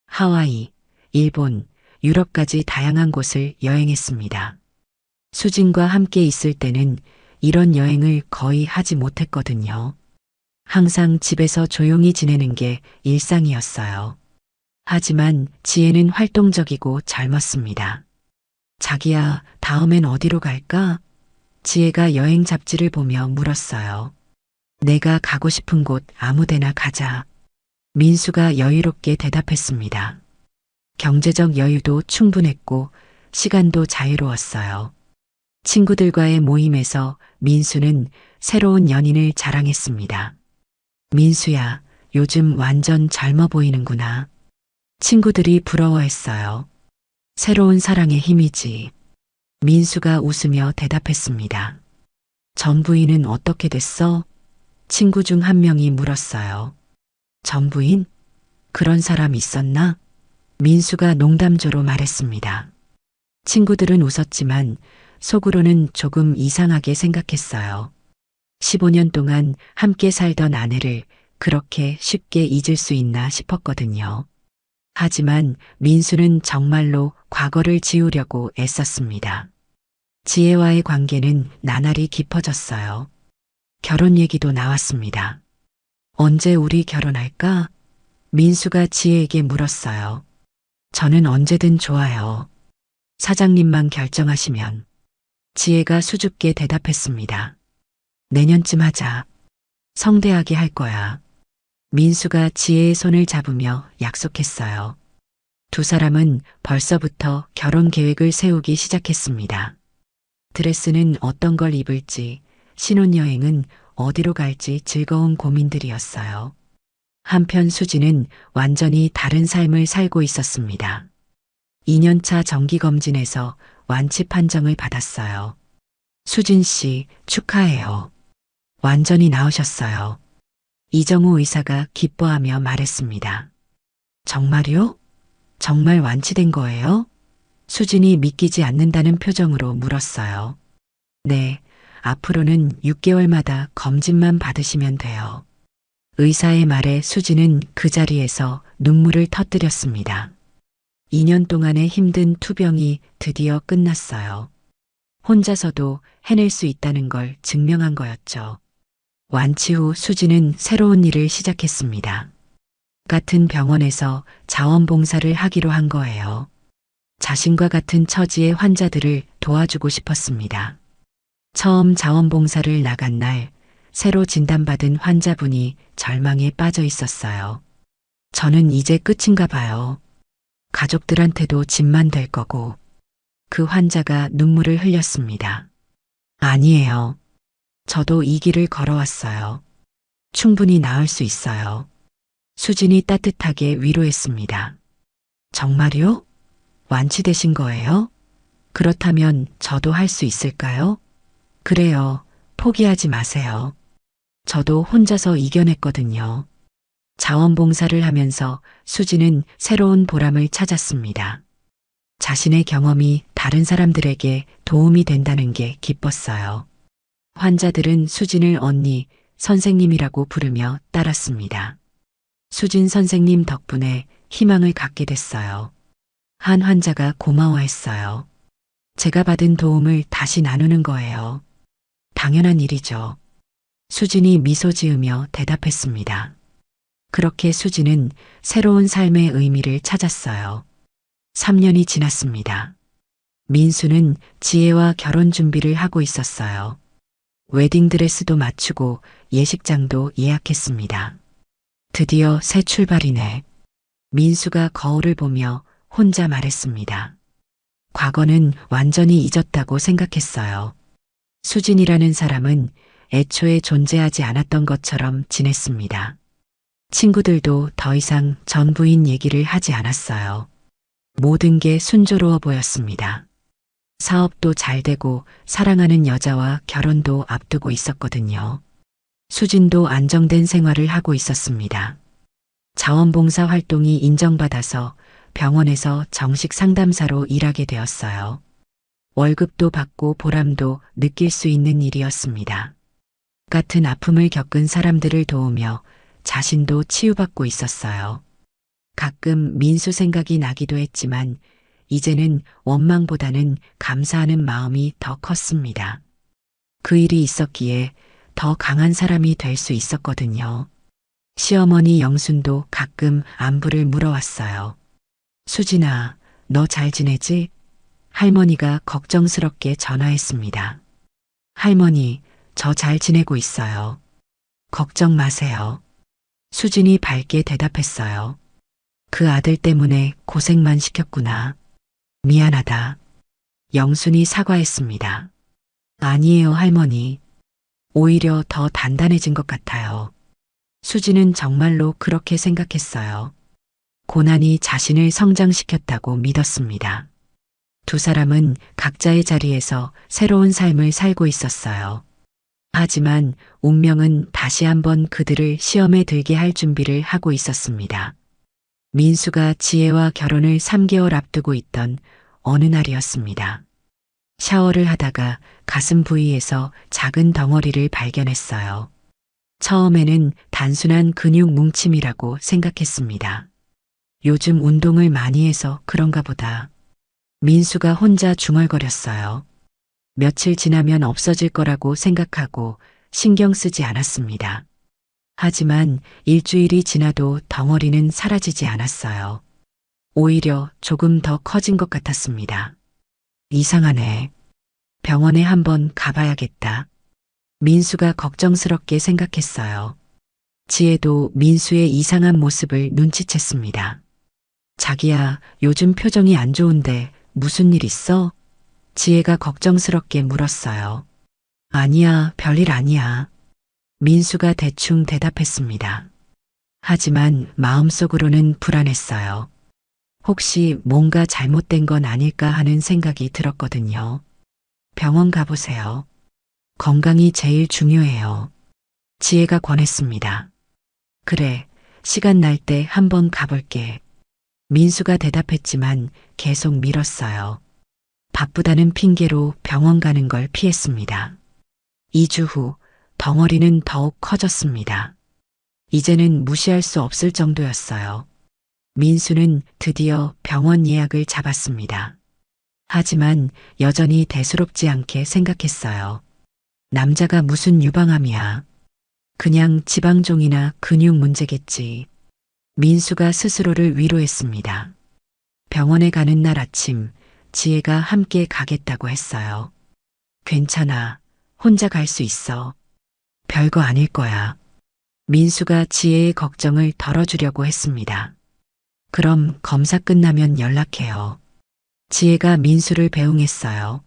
하와이, 일본, 유럽까지 다양한 곳을 여행했습니다. 수진과 함께 있을 때는 이런 여행을 거의 하지 못했거든요. 항상 집에서 조용히 지내는 게 일상이었어요. 하지만 지혜는 활동적이고 젊었습니다. 자기야, 다음엔 어디로 갈까? 지혜가 여행 잡지를 보며 물었어요. 내가 가고 싶은 곳 아무데나 가자. 민수가 여유롭게 대답했습니다. 경제적 여유도 충분했고 시간도 자유로웠어요. 친구들과의 모임에서 민수는 새로운 연인을 자랑했습니다. 민수야, 요즘 완전 젊어 보이는구나. 친구들이 부러워했어요. 새로운 사랑의 힘이지. 민수가 웃으며 대답했습니다. 전 부인은 어떻게 됐어? 친구 중 한 명이 물었어요. 전 부인? 그런 사람 있었나? 민수가 농담조로 말했습니다. 친구들은 웃었지만 속으로는 조금 이상하게 생각했어요. 15년 동안 함께 살던 아내를 그렇게 쉽게 잊을 수 있나 싶었거든요. 하지만 민수는 정말로 과거를 지우려고 애썼습니다. 지혜와의 관계는 나날이 깊어졌어요. 결혼 얘기도 나왔습니다. 언제 우리 결혼할까? 민수가 지혜에게 물었어요. 저는 언제든 좋아요. 사장님만 결정하시면. 지혜가 수줍게 대답했습니다. 내년쯤 하자. 성대하게 할 거야. 민수가 지혜의 손을 잡으며 약속했어요. 두 사람은 벌써부터 결혼 계획을 세우기 시작했습니다. 드레스는 어떤 걸 입을지, 신혼여행은 어디로 갈지 즐거운 고민들이었어요. 한편 수지는 완전히 다른 삶을 살고 있었습니다. 2년차 정기검진에서 완치 판정을 받았어요. 수진 씨, 축하해요. 완전히 나으셨어요. 이정우 의사가 기뻐하며 말했습니다. 정말요? 정말 완치된 거예요? 수진이 믿기지 않는다는 표정으로 물었어요. 네, 앞으로는 6개월마다 검진만 받으시면 돼요. 의사의 말에 수진은 그 자리에서 눈물을 터뜨렸습니다. 2년 동안의 힘든 투병이 드디어 끝났어요. 혼자서도 해낼 수 있다는 걸 증명한 거였죠. 완치 후 수진은 새로운 일을 시작했습니다. 같은 병원에서 자원봉사를 하기로 한 거예요. 자신과 같은 처지의 환자들을 도와주고 싶었습니다. 처음 자원봉사를 나간 날, 새로 진단받은 환자분이 절망에 빠져 있었어요. 저는 이제 끝인가 봐요. 가족들한테도 짐만 될 거고. 그 환자가 눈물을 흘렸습니다. 아니에요. 저도 이 길을 걸어왔어요. 충분히 나을 수 있어요. 수진이 따뜻하게 위로했습니다. 정말요? 완치되신 거예요? 그렇다면 저도 할 수 있을까요? 그래요. 포기하지 마세요. 저도 혼자서 이겨냈거든요. 자원봉사를 하면서 수진은 새로운 보람을 찾았습니다. 자신의 경험이 다른 사람들에게 도움이 된다는 게 기뻤어요. 환자들은 수진을 언니, 선생님이라고 부르며 따랐습니다. 수진 선생님 덕분에 희망을 갖게 됐어요. 한 환자가 고마워했어요. 제가 받은 도움을 다시 나누는 거예요. 당연한 일이죠. 수진이 미소 지으며 대답했습니다. 그렇게 수진은 새로운 삶의 의미를 찾았어요. 3년이 지났습니다. 민수는 지혜와 결혼 준비를 하고 있었어요. 웨딩드레스도 맞추고 예식장도 예약했습니다. 드디어 새 출발이네. 민수가 거울을 보며 혼자 말했습니다. 과거는 완전히 잊었다고 생각했어요. 수진이라는 사람은 애초에 존재하지 않았던 것처럼 지냈습니다. 친구들도 더 이상 전 부인 얘기를 하지 않았어요. 모든 게 순조로워 보였습니다. 사업도 잘 되고 사랑하는 여자와 결혼도 앞두고 있었거든요. 수진도 안정된 생활을 하고 있었습니다. 자원봉사 활동이 인정받아서 병원에서 정식 상담사로 일하게 되었어요. 월급도 받고 보람도 느낄 수 있는 일이었습니다. 같은 아픔을 겪은 사람들을 도우며 자신도 치유받고 있었어요. 가끔 민수 생각이 나기도 했지만 이제는 원망보다는 감사하는 마음이 더 컸습니다. 그 일이 있었기에 더 강한 사람이 될 수 있었거든요. 시어머니 영순도 가끔 안부를 물어왔어요. 수진아, 너 잘 지내지? 할머니가 걱정스럽게 전화했습니다. 할머니, 저 잘 지내고 있어요. 걱정 마세요. 수진이 밝게 대답했어요. 그 아들 때문에 고생만 시켰구나. 미안하다. 영순이 사과했습니다. 아니에요, 할머니. 오히려 더 단단해진 것 같아요. 수진은 정말로 그렇게 생각했어요. 고난이 자신을 성장시켰다고 믿었습니다. 두 사람은 각자의 자리에서 새로운 삶을 살고 있었어요. 하지만 운명은 다시 한번 그들을 시험에 들게 할 준비를 하고 있었습니다. 민수가 지혜와 결혼을 3개월 앞두고 있던 어느 날이었습니다. 샤워를 하다가 가슴 부위에서 작은 덩어리를 발견했어요. 처음에는 단순한 근육 뭉침이라고 생각했습니다. 요즘 운동을 많이 해서 그런가 보다. 민수가 혼자 중얼거렸어요. 며칠 지나면 없어질 거라고 생각하고 신경 쓰지 않았습니다. 하지만 일주일이 지나도 덩어리는 사라지지 않았어요. 오히려 조금 더 커진 것 같았습니다. 이상하네. 병원에 한번 가봐야겠다. 민수가 걱정스럽게 생각했어요. 지혜도 민수의 이상한 모습을 눈치챘습니다. 자기야, 요즘 표정이 안 좋은데 무슨 일 있어? 지혜가 걱정스럽게 물었어요. 아니야, 별일 아니야. 민수가 대충 대답했습니다. 하지만 마음속으로는 불안했어요. 혹시 뭔가 잘못된 건 아닐까 하는 생각이 들었거든요. 병원 가보세요. 건강이 제일 중요해요. 지혜가 권했습니다. 그래, 시간 날 때 한번 가볼게. 민수가 대답했지만 계속 미뤘어요. 바쁘다는 핑계로 병원 가는 걸 피했습니다. 2주 후 덩어리는 더욱 커졌습니다. 이제는 무시할 수 없을 정도였어요. 민수는 드디어 병원 예약을 잡았습니다. 하지만 여전히 대수롭지 않게 생각했어요. 남자가 무슨 유방암이야. 그냥 지방종이나 근육 문제겠지. 민수가 스스로를 위로했습니다. 병원에 가는 날 아침, 지혜가 함께 가겠다고 했어요. 괜찮아. 혼자 갈 수 있어. 별거 아닐 거야. 민수가 지혜의 걱정을 덜어주려고 했습니다. 그럼 검사 끝나면 연락해요. 지혜가 민수를 배웅했어요.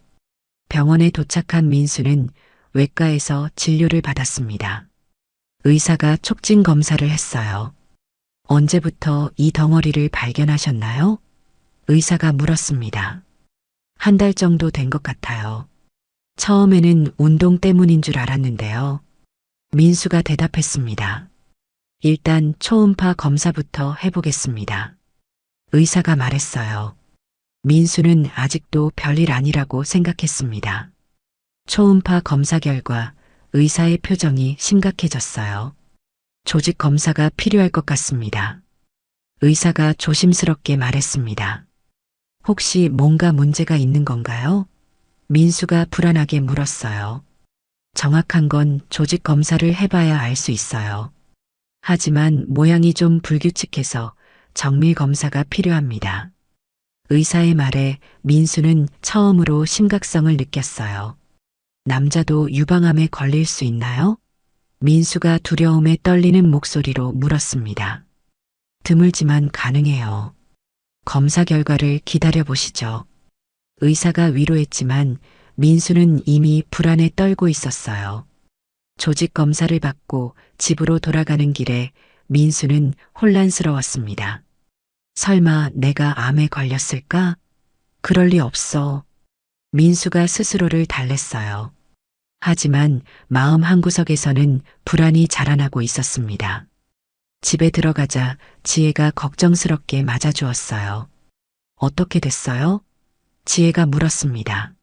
병원에 도착한 민수는 외과에서 진료를 받았습니다. 의사가 촉진 검사를 했어요. 언제부터 이 덩어리를 발견하셨나요? 의사가 물었습니다. 한 달 정도 된 것 같아요. 처음에는 운동 때문인 줄 알았는데요. 민수가 대답했습니다. 일단 초음파 검사부터 해보겠습니다. 의사가 말했어요. 민수는 아직도 별일 아니라고 생각했습니다. 초음파 검사 결과 의사의 표정이 심각해졌어요. 조직 검사가 필요할 것 같습니다. 의사가 조심스럽게 말했습니다. 혹시 뭔가 문제가 있는 건가요? 민수가 불안하게 물었어요. 정확한 건 조직 검사를 해봐야 알 수 있어요. 하지만 모양이 좀 불규칙해서 정밀 검사가 필요합니다. 의사의 말에 민수는 처음으로 심각성을 느꼈어요. 남자도 유방암에 걸릴 수 있나요? 민수가 두려움에 떨리는 목소리로 물었습니다. 드물지만 가능해요. 검사 결과를 기다려보시죠. 의사가 위로했지만 민수는 이미 불안에 떨고 있었어요. 조직 검사를 받고 집으로 돌아가는 길에 민수는 혼란스러웠습니다. 설마 내가 암에 걸렸을까? 그럴 리 없어. 민수가 스스로를 달랬어요. 하지만 마음 한구석에서는 불안이 자라나고 있었습니다. 집에 들어가자 지혜가 걱정스럽게 맞아주었어요. 어떻게 됐어요? 지혜가 물었습니다.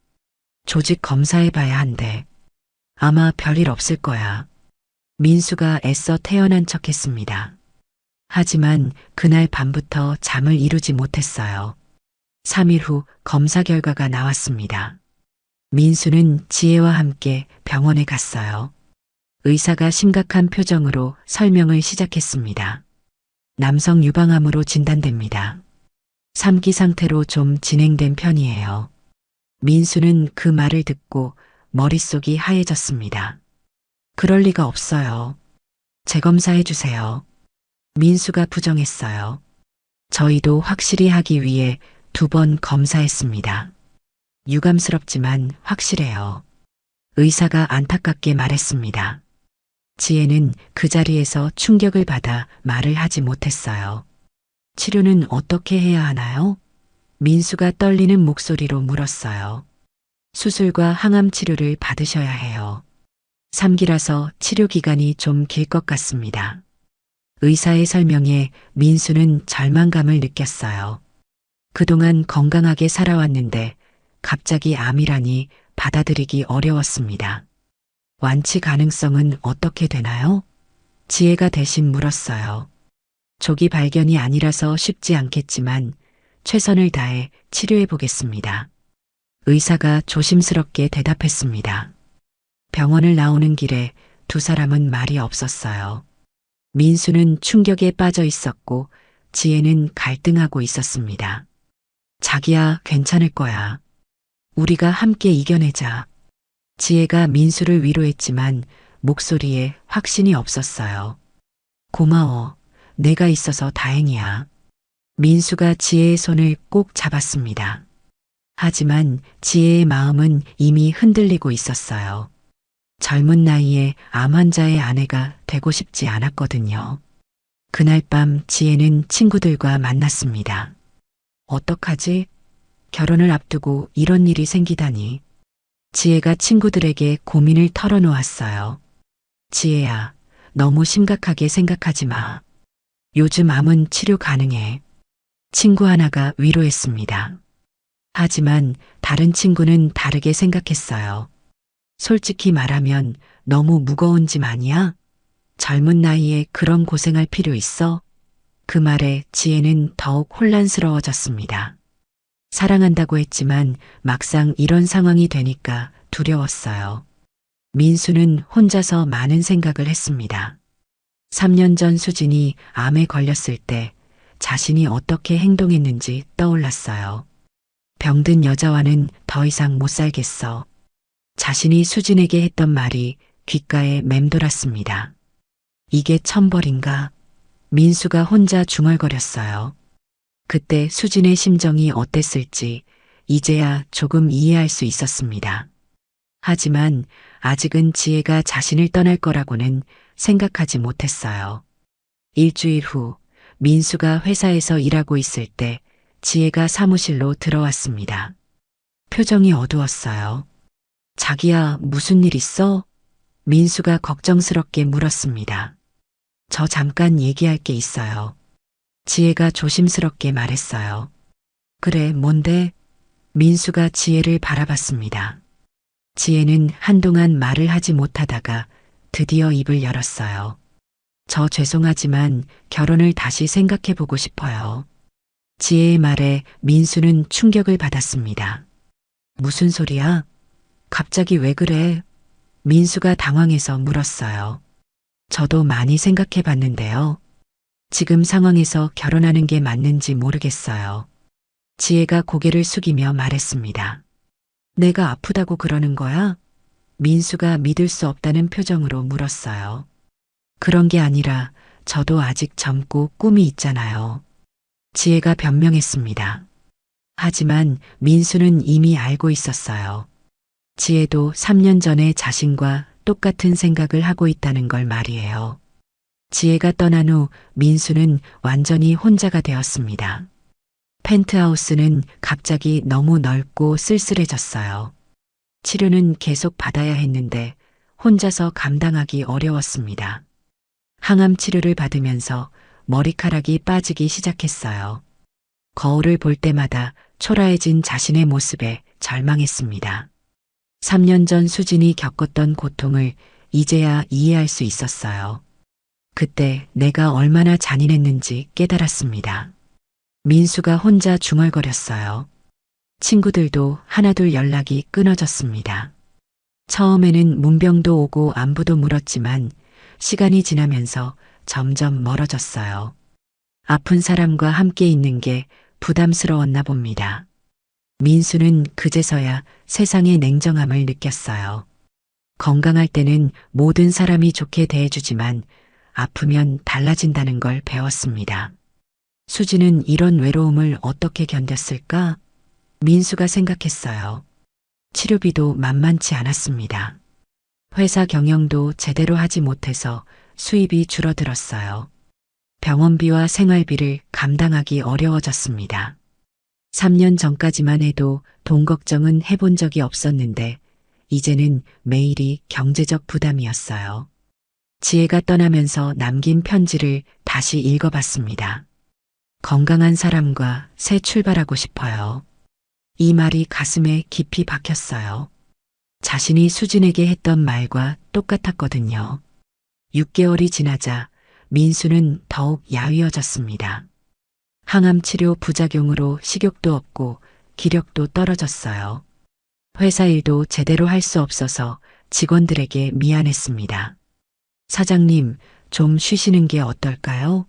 조직 검사해봐야 한대. 아마 별일 없을 거야. 민수가 애써 태연한 척했습니다. 하지만 그날 밤부터 잠을 이루지 못했어요. 3일 후 검사 결과가 나왔습니다. 민수는 지혜와 함께 병원에 갔어요. 의사가 심각한 표정으로 설명을 시작했습니다. 남성 유방암으로 진단됩니다. 3기 상태로 좀 진행된 편이에요. 민수는 그 말을 듣고 머릿속이 하얘졌습니다. 그럴 리가 없어요. 재검사해 주세요. 민수가 부정했어요. 저희도 확실히 하기 위해 2번 검사했습니다. 유감스럽지만 확실해요. 의사가 안타깝게 말했습니다. 지혜는 그 자리에서 충격을 받아 말을 하지 못했어요. 치료는 어떻게 해야 하나요? 민수가 떨리는 목소리로 물었어요. 수술과 항암 치료를 받으셔야 해요. 3기라서 치료 기간이 좀 길 것 같습니다. 의사의 설명에 민수는 절망감을 느꼈어요. 그동안 건강하게 살아왔는데 갑자기 암이라니 받아들이기 어려웠습니다. 완치 가능성은 어떻게 되나요? 지혜가 대신 물었어요. 조기 발견이 아니라서 쉽지 않겠지만 최선을 다해 치료해 보겠습니다. 의사가 조심스럽게 대답했습니다. 병원을 나오는 길에 2 사람은 말이 없었어요. 민수는 충격에 빠져 있었고 지혜는 갈등하고 있었습니다. 자기야, 괜찮을 거야. 우리가 함께 이겨내자. 지혜가 민수를 위로했지만 목소리에 확신이 없었어요. 고마워. 내가 있어서 다행이야. 민수가 지혜의 손을 꼭 잡았습니다. 하지만 지혜의 마음은 이미 흔들리고 있었어요. 젊은 나이에 암 환자의 아내가 되고 싶지 않았거든요. 그날 밤 지혜는 친구들과 만났습니다. 어떡하지? 결혼을 앞두고 이런 일이 생기다니. 지혜가 친구들에게 고민을 털어놓았어요. 지혜야, 너무 심각하게 생각하지 마. 요즘 암은 치료 가능해. 친구 하나가 위로했습니다. 하지만 다른 친구는 다르게 생각했어요. 솔직히 말하면 너무 무거운 짐 아니야? 젊은 나이에 그런 고생할 필요 있어? 그 말에 지혜는 더욱 혼란스러워졌습니다. 사랑한다고 했지만 막상 이런 상황이 되니까 두려웠어요. 민수는 혼자서 많은 생각을 했습니다. 3년 전 수진이 암에 걸렸을 때 자신이 어떻게 행동했는지 떠올랐어요. 병든 여자와는 더 이상 못 살겠어. 자신이 수진에게 했던 말이 귓가에 맴돌았습니다. 이게 천벌인가? 민수가 혼자 중얼거렸어요. 그때 수진의 심정이 어땠을지 이제야 조금 이해할 수 있었습니다. 하지만 아직은 지혜가 자신을 떠날 거라고는 생각하지 못했어요. 일주일 후 민수가 회사에서 일하고 있을 때 지혜가 사무실로 들어왔습니다. 표정이 어두웠어요. 자기야, 무슨 일 있어? 민수가 걱정스럽게 물었습니다. 저 잠깐 얘기할 게 있어요. 지혜가 조심스럽게 말했어요. 그래, 뭔데? 민수가 지혜를 바라봤습니다. 지혜는 한동안 말을 하지 못하다가 드디어 입을 열었어요. 저 죄송하지만 결혼을 다시 생각해 보고 싶어요. 지혜의 말에 민수는 충격을 받았습니다. 무슨 소리야? 갑자기 왜 그래? 민수가 당황해서 물었어요. 저도 많이 생각해 봤는데요. 지금 상황에서 결혼하는 게 맞는지 모르겠어요. 지혜가 고개를 숙이며 말했습니다. 내가 아프다고 그러는 거야? 민수가 믿을 수 없다는 표정으로 물었어요. 그런 게 아니라 저도 아직 젊고 꿈이 있잖아요. 지혜가 변명했습니다. 하지만 민수는 이미 알고 있었어요. 지혜도 3년 전에 자신과 똑같은 생각을 하고 있다는 걸 말이에요. 지혜가 떠난 후 민수는 완전히 혼자가 되었습니다. 펜트하우스는 갑자기 너무 넓고 쓸쓸해졌어요. 치료는 계속 받아야 했는데 혼자서 감당하기 어려웠습니다. 항암 치료를 받으면서 머리카락이 빠지기 시작했어요. 거울을 볼 때마다 초라해진 자신의 모습에 절망했습니다. 3년 전 수진이 겪었던 고통을 이제야 이해할 수 있었어요. 그때 내가 얼마나 잔인했는지 깨달았습니다. 민수가 혼자 중얼거렸어요. 친구들도 하나둘 연락이 끊어졌습니다. 처음에는 문병도 오고 안부도 물었지만 시간이 지나면서 점점 멀어졌어요. 아픈 사람과 함께 있는 게 부담스러웠나 봅니다. 민수는 그제서야 세상의 냉정함을 느꼈어요. 건강할 때는 모든 사람이 좋게 대해주지만 아프면 달라진다는 걸 배웠습니다. 수지는 이런 외로움을 어떻게 견뎠을까? 민수가 생각했어요. 치료비도 만만치 않았습니다. 회사 경영도 제대로 하지 못해서 수입이 줄어들었어요. 병원비와 생활비를 감당하기 어려워졌습니다. 3년 전까지만 해도 돈 걱정은 해본 적이 없었는데 이제는 매일이 경제적 부담이었어요. 지혜가 떠나면서 남긴 편지를 다시 읽어봤습니다. 건강한 사람과 새 출발하고 싶어요. 이 말이 가슴에 깊이 박혔어요. 자신이 수진에게 했던 말과 똑같았거든요. 6개월이 지나자 민수는 더욱 야위어졌습니다. 항암 치료 부작용으로 식욕도 없고 기력도 떨어졌어요. 회사 일도 제대로 할 수 없어서 직원들에게 미안했습니다. 사장님, 좀 쉬시는 게 어떨까요?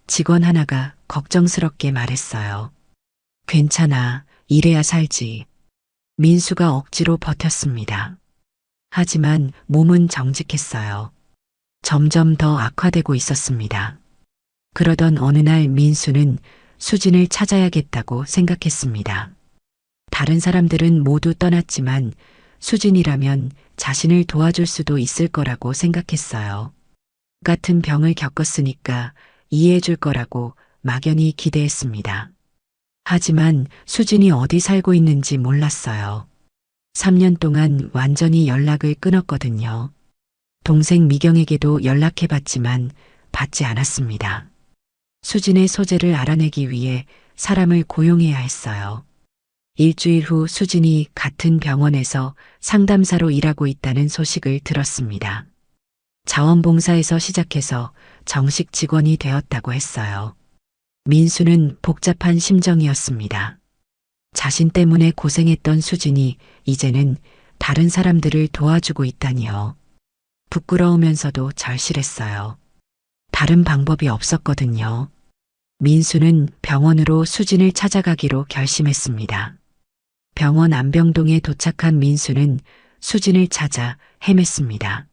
직원 하나가 걱정스럽게 말했어요. 괜찮아, 이래야 살지. 민수가 억지로 버텼습니다. 하지만 몸은 정직했어요. 점점 더 악화되고 있었습니다. 그러던 어느 날 민수는 수진을 찾아야겠다고 생각했습니다. 다른 사람들은 모두 떠났지만 수진이라면 자신을 도와줄 수도 있을 거라고 생각했어요. 같은 병을 겪었으니까 이해해 줄 거라고 막연히 기대했습니다. 하지만 수진이 어디 살고 있는지 몰랐어요. 3년 동안 완전히 연락을 끊었거든요. 동생 미경에게도 연락해봤지만 받지 않았습니다. 수진의 소재를 알아내기 위해 사람을 고용해야 했어요. 일주일 후 수진이 같은 병원에서 상담사로 일하고 있다는 소식을 들었습니다. 자원봉사에서 시작해서 정식 직원이 되었다고 했어요. 민수는 복잡한 심정이었습니다. 자신 때문에 고생했던 수진이 이제는 다른 사람들을 도와주고 있다니요. 부끄러우면서도 절실했어요. 다른 방법이 없었거든요. 민수는 병원으로 수진을 찾아가기로 결심했습니다. 병원 안병동에 도착한 민수는 수진을 찾아 헤맸습니다.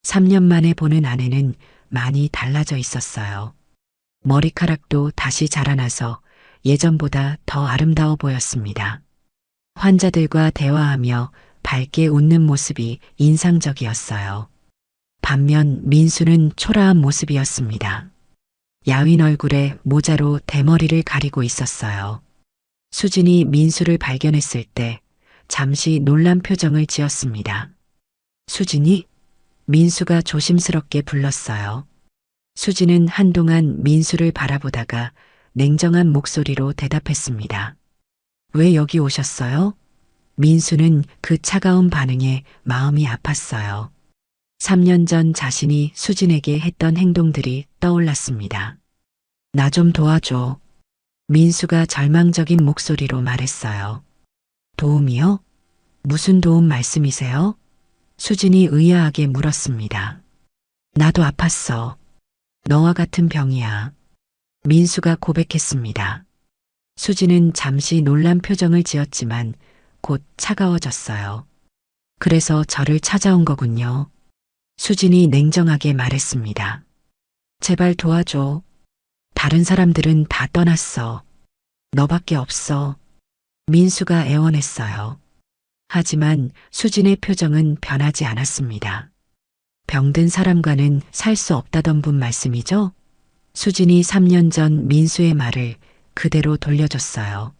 3년 만에 보는 아내는 많이 달라져 있었어요. 머리카락도 다시 자라나서 예전보다 더 아름다워 보였습니다. 환자들과 대화하며 밝게 웃는 모습이 인상적이었어요. 반면 민수는 초라한 모습이었습니다. 야윈 얼굴에 모자로 대머리를 가리고 있었어요. 수진이 민수를 발견했을 때 잠시 놀란 표정을 지었습니다. 수진이? 민수가 조심스럽게 불렀어요. 수진은 한동안 민수를 바라보다가 냉정한 목소리로 대답했습니다. 왜 여기 오셨어요? 민수는 그 차가운 반응에 마음이 아팠어요. 3년 전 자신이 수진에게 했던 행동들이 떠올랐습니다. 나 좀 도와줘. 민수가 절망적인 목소리로 말했어요. 도움이요? 무슨 도움 말씀이세요? 수진이 의아하게 물었습니다. 나도 아팠어. 너와 같은 병이야. 민수가 고백했습니다. 수진은 잠시 놀란 표정을 지었지만 곧 차가워졌어요. 그래서 저를 찾아온 거군요. 수진이 냉정하게 말했습니다. 제발 도와줘. 다른 사람들은 다 떠났어. 너밖에 없어. 민수가 애원했어요. 하지만 수진의 표정은 변하지 않았습니다. 병든 사람과는 살 수 없다던 분 말씀이죠? 수진이 3년 전 민수의 말을 그대로 돌려줬어요.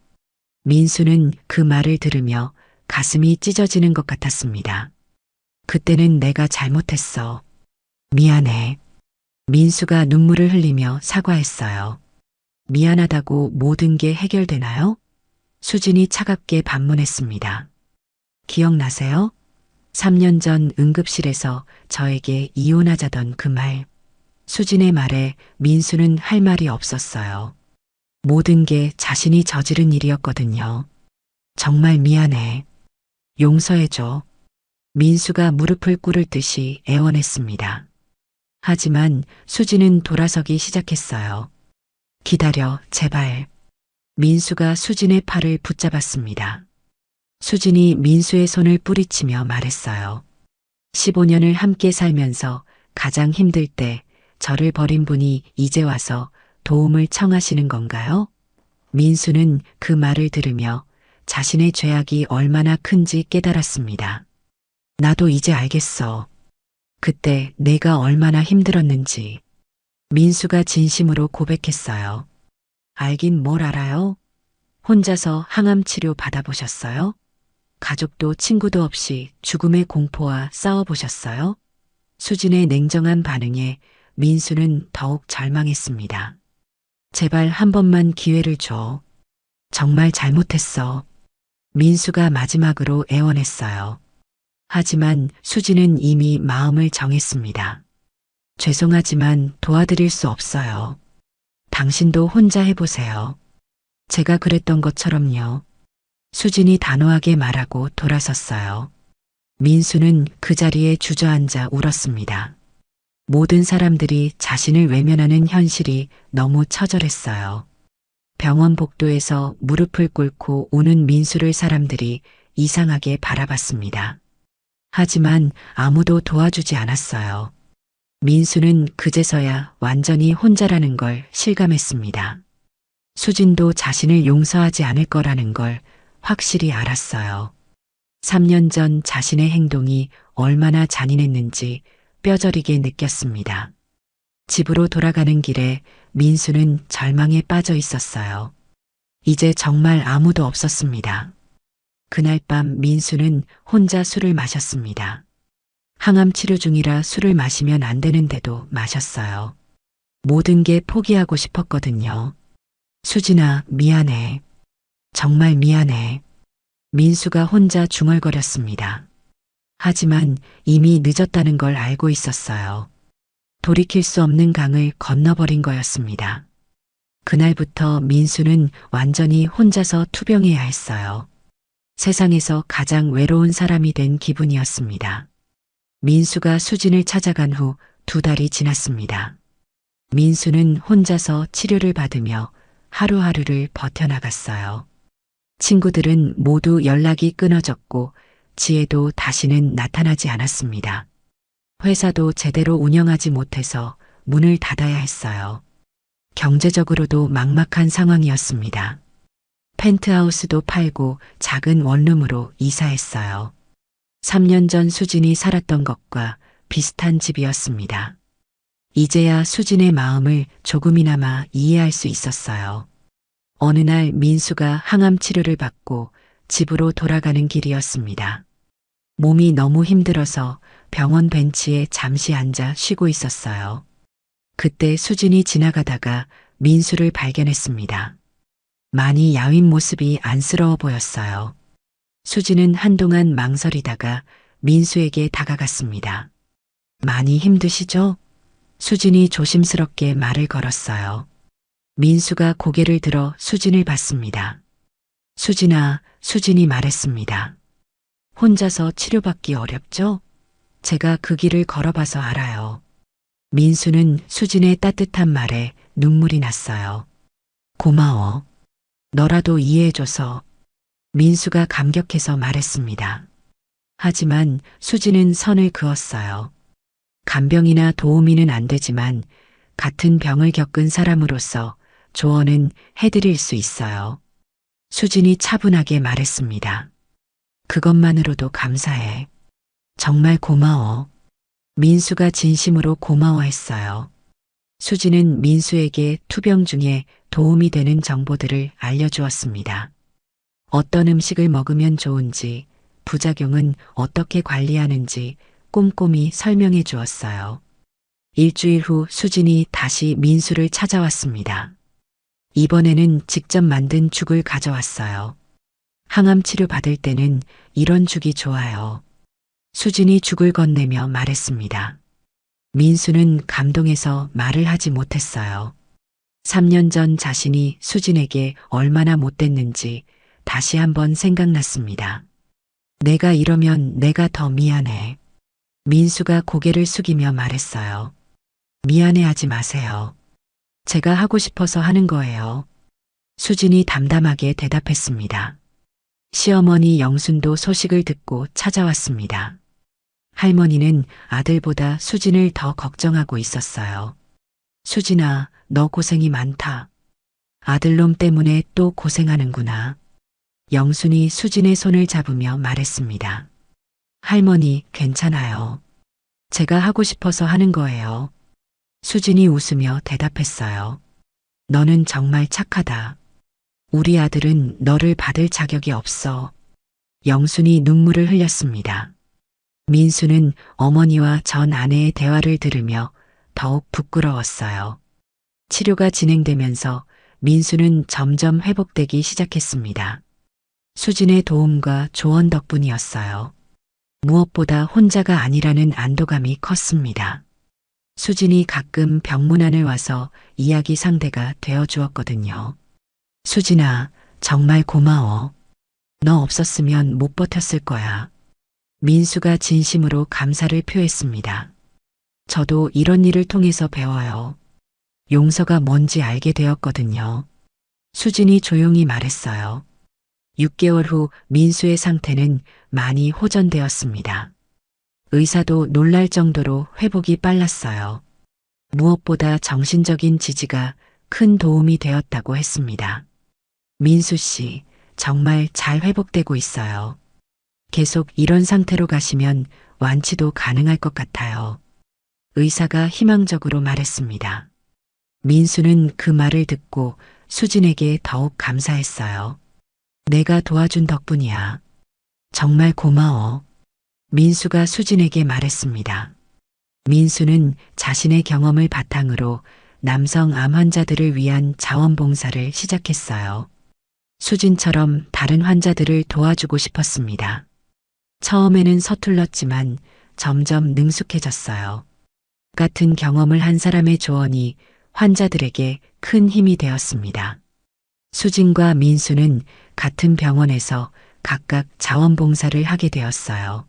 민수는 그 말을 들으며 가슴이 찢어지는 것 같았습니다. 그때는 내가 잘못했어. 미안해. 민수가 눈물을 흘리며 사과했어요. 미안하다고 모든 게 해결되나요? 수진이 차갑게 반문했습니다. 기억나세요? 3년 전 응급실에서 저에게 이혼하자던 그 말. 수진의 말에 민수는 할 말이 없었어요. 모든 게 자신이 저지른 일이었거든요. 정말 미안해. 용서해줘. 민수가 무릎을 꿇을 듯이 애원했습니다. 하지만 수진은 돌아서기 시작했어요. 기다려, 제발. 민수가 수진의 팔을 붙잡았습니다. 수진이 민수의 손을 뿌리치며 말했어요. 15년을 함께 살면서 가장 힘들 때 저를 버린 분이 이제 와서 도움을 청하시는 건가요? 민수는 그 말을 들으며 자신의 죄악이 얼마나 큰지 깨달았습니다. 나도 이제 알겠어. 그때 내가 얼마나 힘들었는지. 민수가 진심으로 고백했어요. 알긴 뭘 알아요? 혼자서 항암 치료 받아보셨어요? 가족도 친구도 없이 죽음의 공포와 싸워보셨어요? 수진의 냉정한 반응에 민수는 더욱 절망했습니다. 제발 한 번만 기회를 줘. 정말 잘못했어. 민수가 마지막으로 애원했어요. 하지만 수진은 이미 마음을 정했습니다. 죄송하지만 도와드릴 수 없어요. 당신도 혼자 해보세요. 제가 그랬던 것처럼요. 수진이 단호하게 말하고 돌아섰어요. 민수는 그 자리에 주저앉아 울었습니다. 모든 사람들이 자신을 외면하는 현실이 너무 처절했어요. 병원 복도에서 무릎을 꿇고 우는 민수를 사람들이 이상하게 바라봤습니다. 하지만 아무도 도와주지 않았어요. 민수는 그제서야 완전히 혼자라는 걸 실감했습니다. 수진도 자신을 용서하지 않을 거라는 걸 확실히 알았어요. 3년 전 자신의 행동이 얼마나 잔인했는지 뼈저리게 느꼈습니다. 집으로 돌아가는 길에 민수는 절망에 빠져 있었어요. 이제 정말 아무도 없었습니다. 그날 밤 민수는 혼자 술을 마셨습니다. 항암 치료 중이라 술을 마시면 안 되는데도 마셨어요. 모든 게 포기하고 싶었거든요. 수진아, 미안해. 정말 미안해. 민수가 혼자 중얼거렸습니다. 하지만 이미 늦었다는 걸 알고 있었어요. 돌이킬 수 없는 강을 건너버린 거였습니다. 그날부터 민수는 완전히 혼자서 투병해야 했어요. 세상에서 가장 외로운 사람이 된 기분이었습니다. 민수가 수진을 찾아간 후 2달이 지났습니다. 민수는 혼자서 치료를 받으며 하루하루를 버텨나갔어요. 친구들은 모두 연락이 끊어졌고 지혜도 다시는 나타나지 않았습니다. 회사도 제대로 운영하지 못해서 문을 닫아야 했어요. 경제적으로도 막막한 상황이었습니다. 펜트하우스도 팔고 작은 원룸으로 이사했어요. 3년 전 수진이 살았던 것과 비슷한 집이었습니다. 이제야 수진의 마음을 조금이나마 이해할 수 있었어요. 어느 날 민수가 항암 치료를 받고 집으로 돌아가는 길이었습니다. 몸이 너무 힘들어서 병원 벤치에 잠시 앉아 쉬고 있었어요. 그때 수진이 지나가다가 민수를 발견했습니다. 많이 야윈 모습이 안쓰러워 보였어요. 수진은 한동안 망설이다가 민수에게 다가갔습니다. 많이 힘드시죠? 수진이 조심스럽게 말을 걸었어요. 민수가 고개를 들어 수진을 봤습니다. 수진아, 수진이 말했습니다. 혼자서 치료받기 어렵죠? 제가 그 길을 걸어봐서 알아요. 민수는 수진의 따뜻한 말에 눈물이 났어요. 고마워. 너라도 이해해줘서. 민수가 감격해서 말했습니다. 하지만 수진은 선을 그었어요. 간병이나 도우미는 안 되지만 같은 병을 겪은 사람으로서 조언은 해드릴 수 있어요. 수진이 차분하게 말했습니다. 그것만으로도 감사해. 정말 고마워. 민수가 진심으로 고마워했어요. 수진은 민수에게 투병 중에 도움이 되는 정보들을 알려주었습니다. 어떤 음식을 먹으면 좋은지, 부작용은 어떻게 관리하는지 꼼꼼히 설명해 주었어요. 일주일 후 수진이 다시 민수를 찾아왔습니다. 이번에는 직접 만든 죽을 가져왔어요. 항암 치료 받을 때는 이런 죽이 좋아요. 수진이 죽을 건네며 말했습니다. 민수는 감동해서 말을 하지 못했어요. 3년 전 자신이 수진에게 얼마나 못됐는지 다시 한번 생각났습니다. 내가 이러면 내가 더 미안해. 민수가 고개를 숙이며 말했어요. 미안해하지 마세요. 제가 하고 싶어서 하는 거예요. 수진이 담담하게 대답했습니다. 시어머니 영순도 소식을 듣고 찾아왔습니다. 할머니는 아들보다 수진을 더 걱정하고 있었어요. 수진아, 너 고생이 많다. 아들놈 때문에 또 고생하는구나. 영순이 수진의 손을 잡으며 말했습니다. 할머니, 괜찮아요. 제가 하고 싶어서 하는 거예요. 수진이 웃으며 대답했어요. 너는 정말 착하다. 우리 아들은 너를 받을 자격이 없어. 영순이 눈물을 흘렸습니다. 민수는 어머니와 전 아내의 대화를 들으며 더욱 부끄러웠어요. 치료가 진행되면서 민수는 점점 회복되기 시작했습니다. 수진의 도움과 조언 덕분이었어요. 무엇보다 혼자가 아니라는 안도감이 컸습니다. 수진이 가끔 병문안을 와서 이야기 상대가 되어 주었거든요. 수진아, 정말 고마워. 너 없었으면 못 버텼을 거야. 민수가 진심으로 감사를 표했습니다. 저도 이런 일을 통해서 배워요. 용서가 뭔지 알게 되었거든요. 수진이 조용히 말했어요. 6개월 후 민수의 상태는 많이 호전되었습니다. 의사도 놀랄 정도로 회복이 빨랐어요. 무엇보다 정신적인 지지가 큰 도움이 되었다고 했습니다. 민수 씨, 정말 잘 회복되고 있어요. 계속 이런 상태로 가시면 완치도 가능할 것 같아요. 의사가 희망적으로 말했습니다. 민수는 그 말을 듣고 수진에게 더욱 감사했어요. 내가 도와준 덕분이야. 정말 고마워. 민수가 수진에게 말했습니다. 민수는 자신의 경험을 바탕으로 남성 암 환자들을 위한 자원봉사를 시작했어요. 수진처럼 다른 환자들을 도와주고 싶었습니다. 처음에는 서툴렀지만 점점 능숙해졌어요. 같은 경험을 한 사람의 조언이 환자들에게 큰 힘이 되었습니다. 수진과 민수는 같은 병원에서 각각 자원봉사를 하게 되었어요.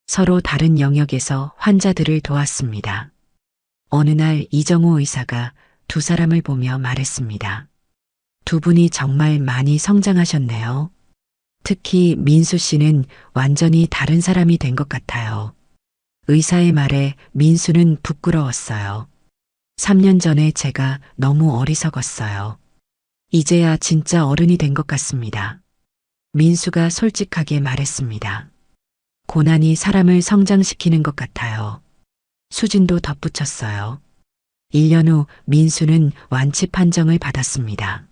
서로 다른 영역에서 환자들을 도왔습니다. 어느 날 이정호 의사가 두 사람을 보며 말했습니다. 두 분이 정말 많이 성장하셨네요. 특히 민수 씨는 완전히 다른 사람이 된 것 같아요. 의사의 말에 민수는 부끄러웠어요. 3년 전에 제가 너무 어리석었어요. 이제야 진짜 어른이 된 것 같습니다. 민수가 솔직하게 말했습니다. 고난이 사람을 성장시키는 것 같아요. 수진도 덧붙였어요. 1년 후 민수는 완치 판정을 받았습니다.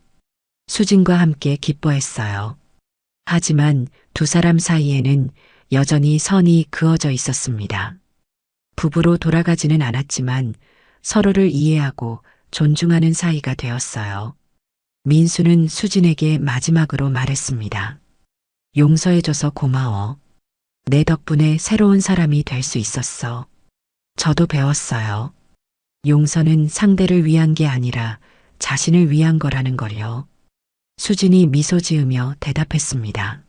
수진과 함께 기뻐했어요. 하지만 두 사람 사이에는 여전히 선이 그어져 있었습니다. 부부로 돌아가지는 않았지만 서로를 이해하고 존중하는 사이가 되었어요. 민수는 수진에게 마지막으로 말했습니다. 용서해줘서 고마워. 내 덕분에 새로운 사람이 될 수 있었어. 저도 배웠어요. 용서는 상대를 위한 게 아니라 자신을 위한 거라는 걸요. 수진이 미소 지으며 대답했습니다.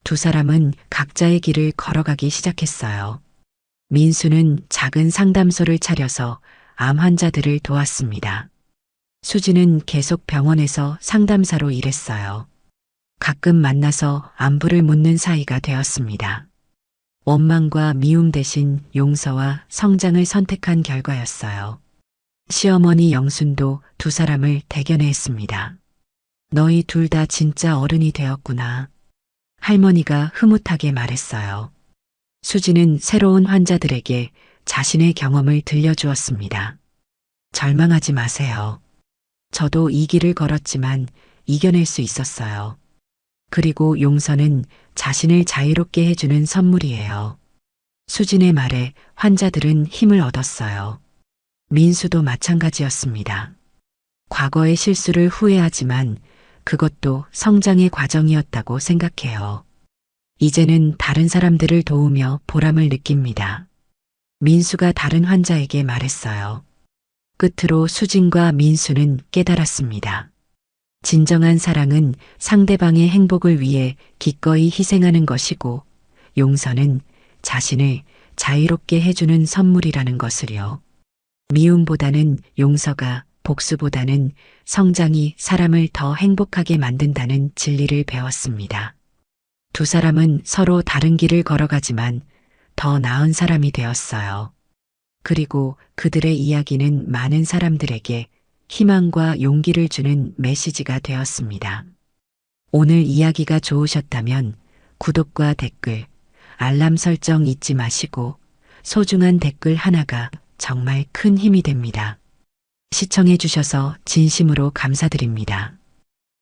두 사람은 각자의 길을 걸어가기 시작했어요. 민수는 작은 상담소를 차려서 암 환자들을 도왔습니다. 수진은 계속 병원에서 상담사로 일했어요. 가끔 만나서 안부를 묻는 사이가 되었습니다. 원망과 미움 대신 용서와 성장을 선택한 결과였어요. 시어머니 영순도 두 사람을 대견해 했습니다. 너희 둘 다 진짜 어른이 되었구나. 할머니가 흐뭇하게 말했어요. 수진은 새로운 환자들에게 자신의 경험을 들려주었습니다. 절망하지 마세요. 저도 이 길을 걸었지만 이겨낼 수 있었어요. 그리고 용서는 자신을 자유롭게 해주는 선물이에요. 수진의 말에 환자들은 힘을 얻었어요. 민수도 마찬가지였습니다. 과거의 실수를 후회하지만 그것도 성장의 과정이었다고 생각해요. 이제는 다른 사람들을 도우며 보람을 느낍니다. 민수가 다른 환자에게 말했어요. 끝으로 수진과 민수는 깨달았습니다. 진정한 사랑은 상대방의 행복을 위해 기꺼이 희생하는 것이고, 용서는 자신을 자유롭게 해주는 선물이라는 것을요. 미움보다는 용서가, 복수보다는 성장이 사람을 더 행복하게 만든다는 진리를 배웠습니다. 두 사람은 서로 다른 길을 걸어가지만 더 나은 사람이 되었어요. 그리고 그들의 이야기는 많은 사람들에게 희망과 용기를 주는 메시지가 되었습니다. 오늘 이야기가 좋으셨다면 구독과 댓글, 알람 설정 잊지 마시고 소중한 댓글 하나가 정말 큰 힘이 됩니다. 시청해 주셔서 진심으로 감사드립니다.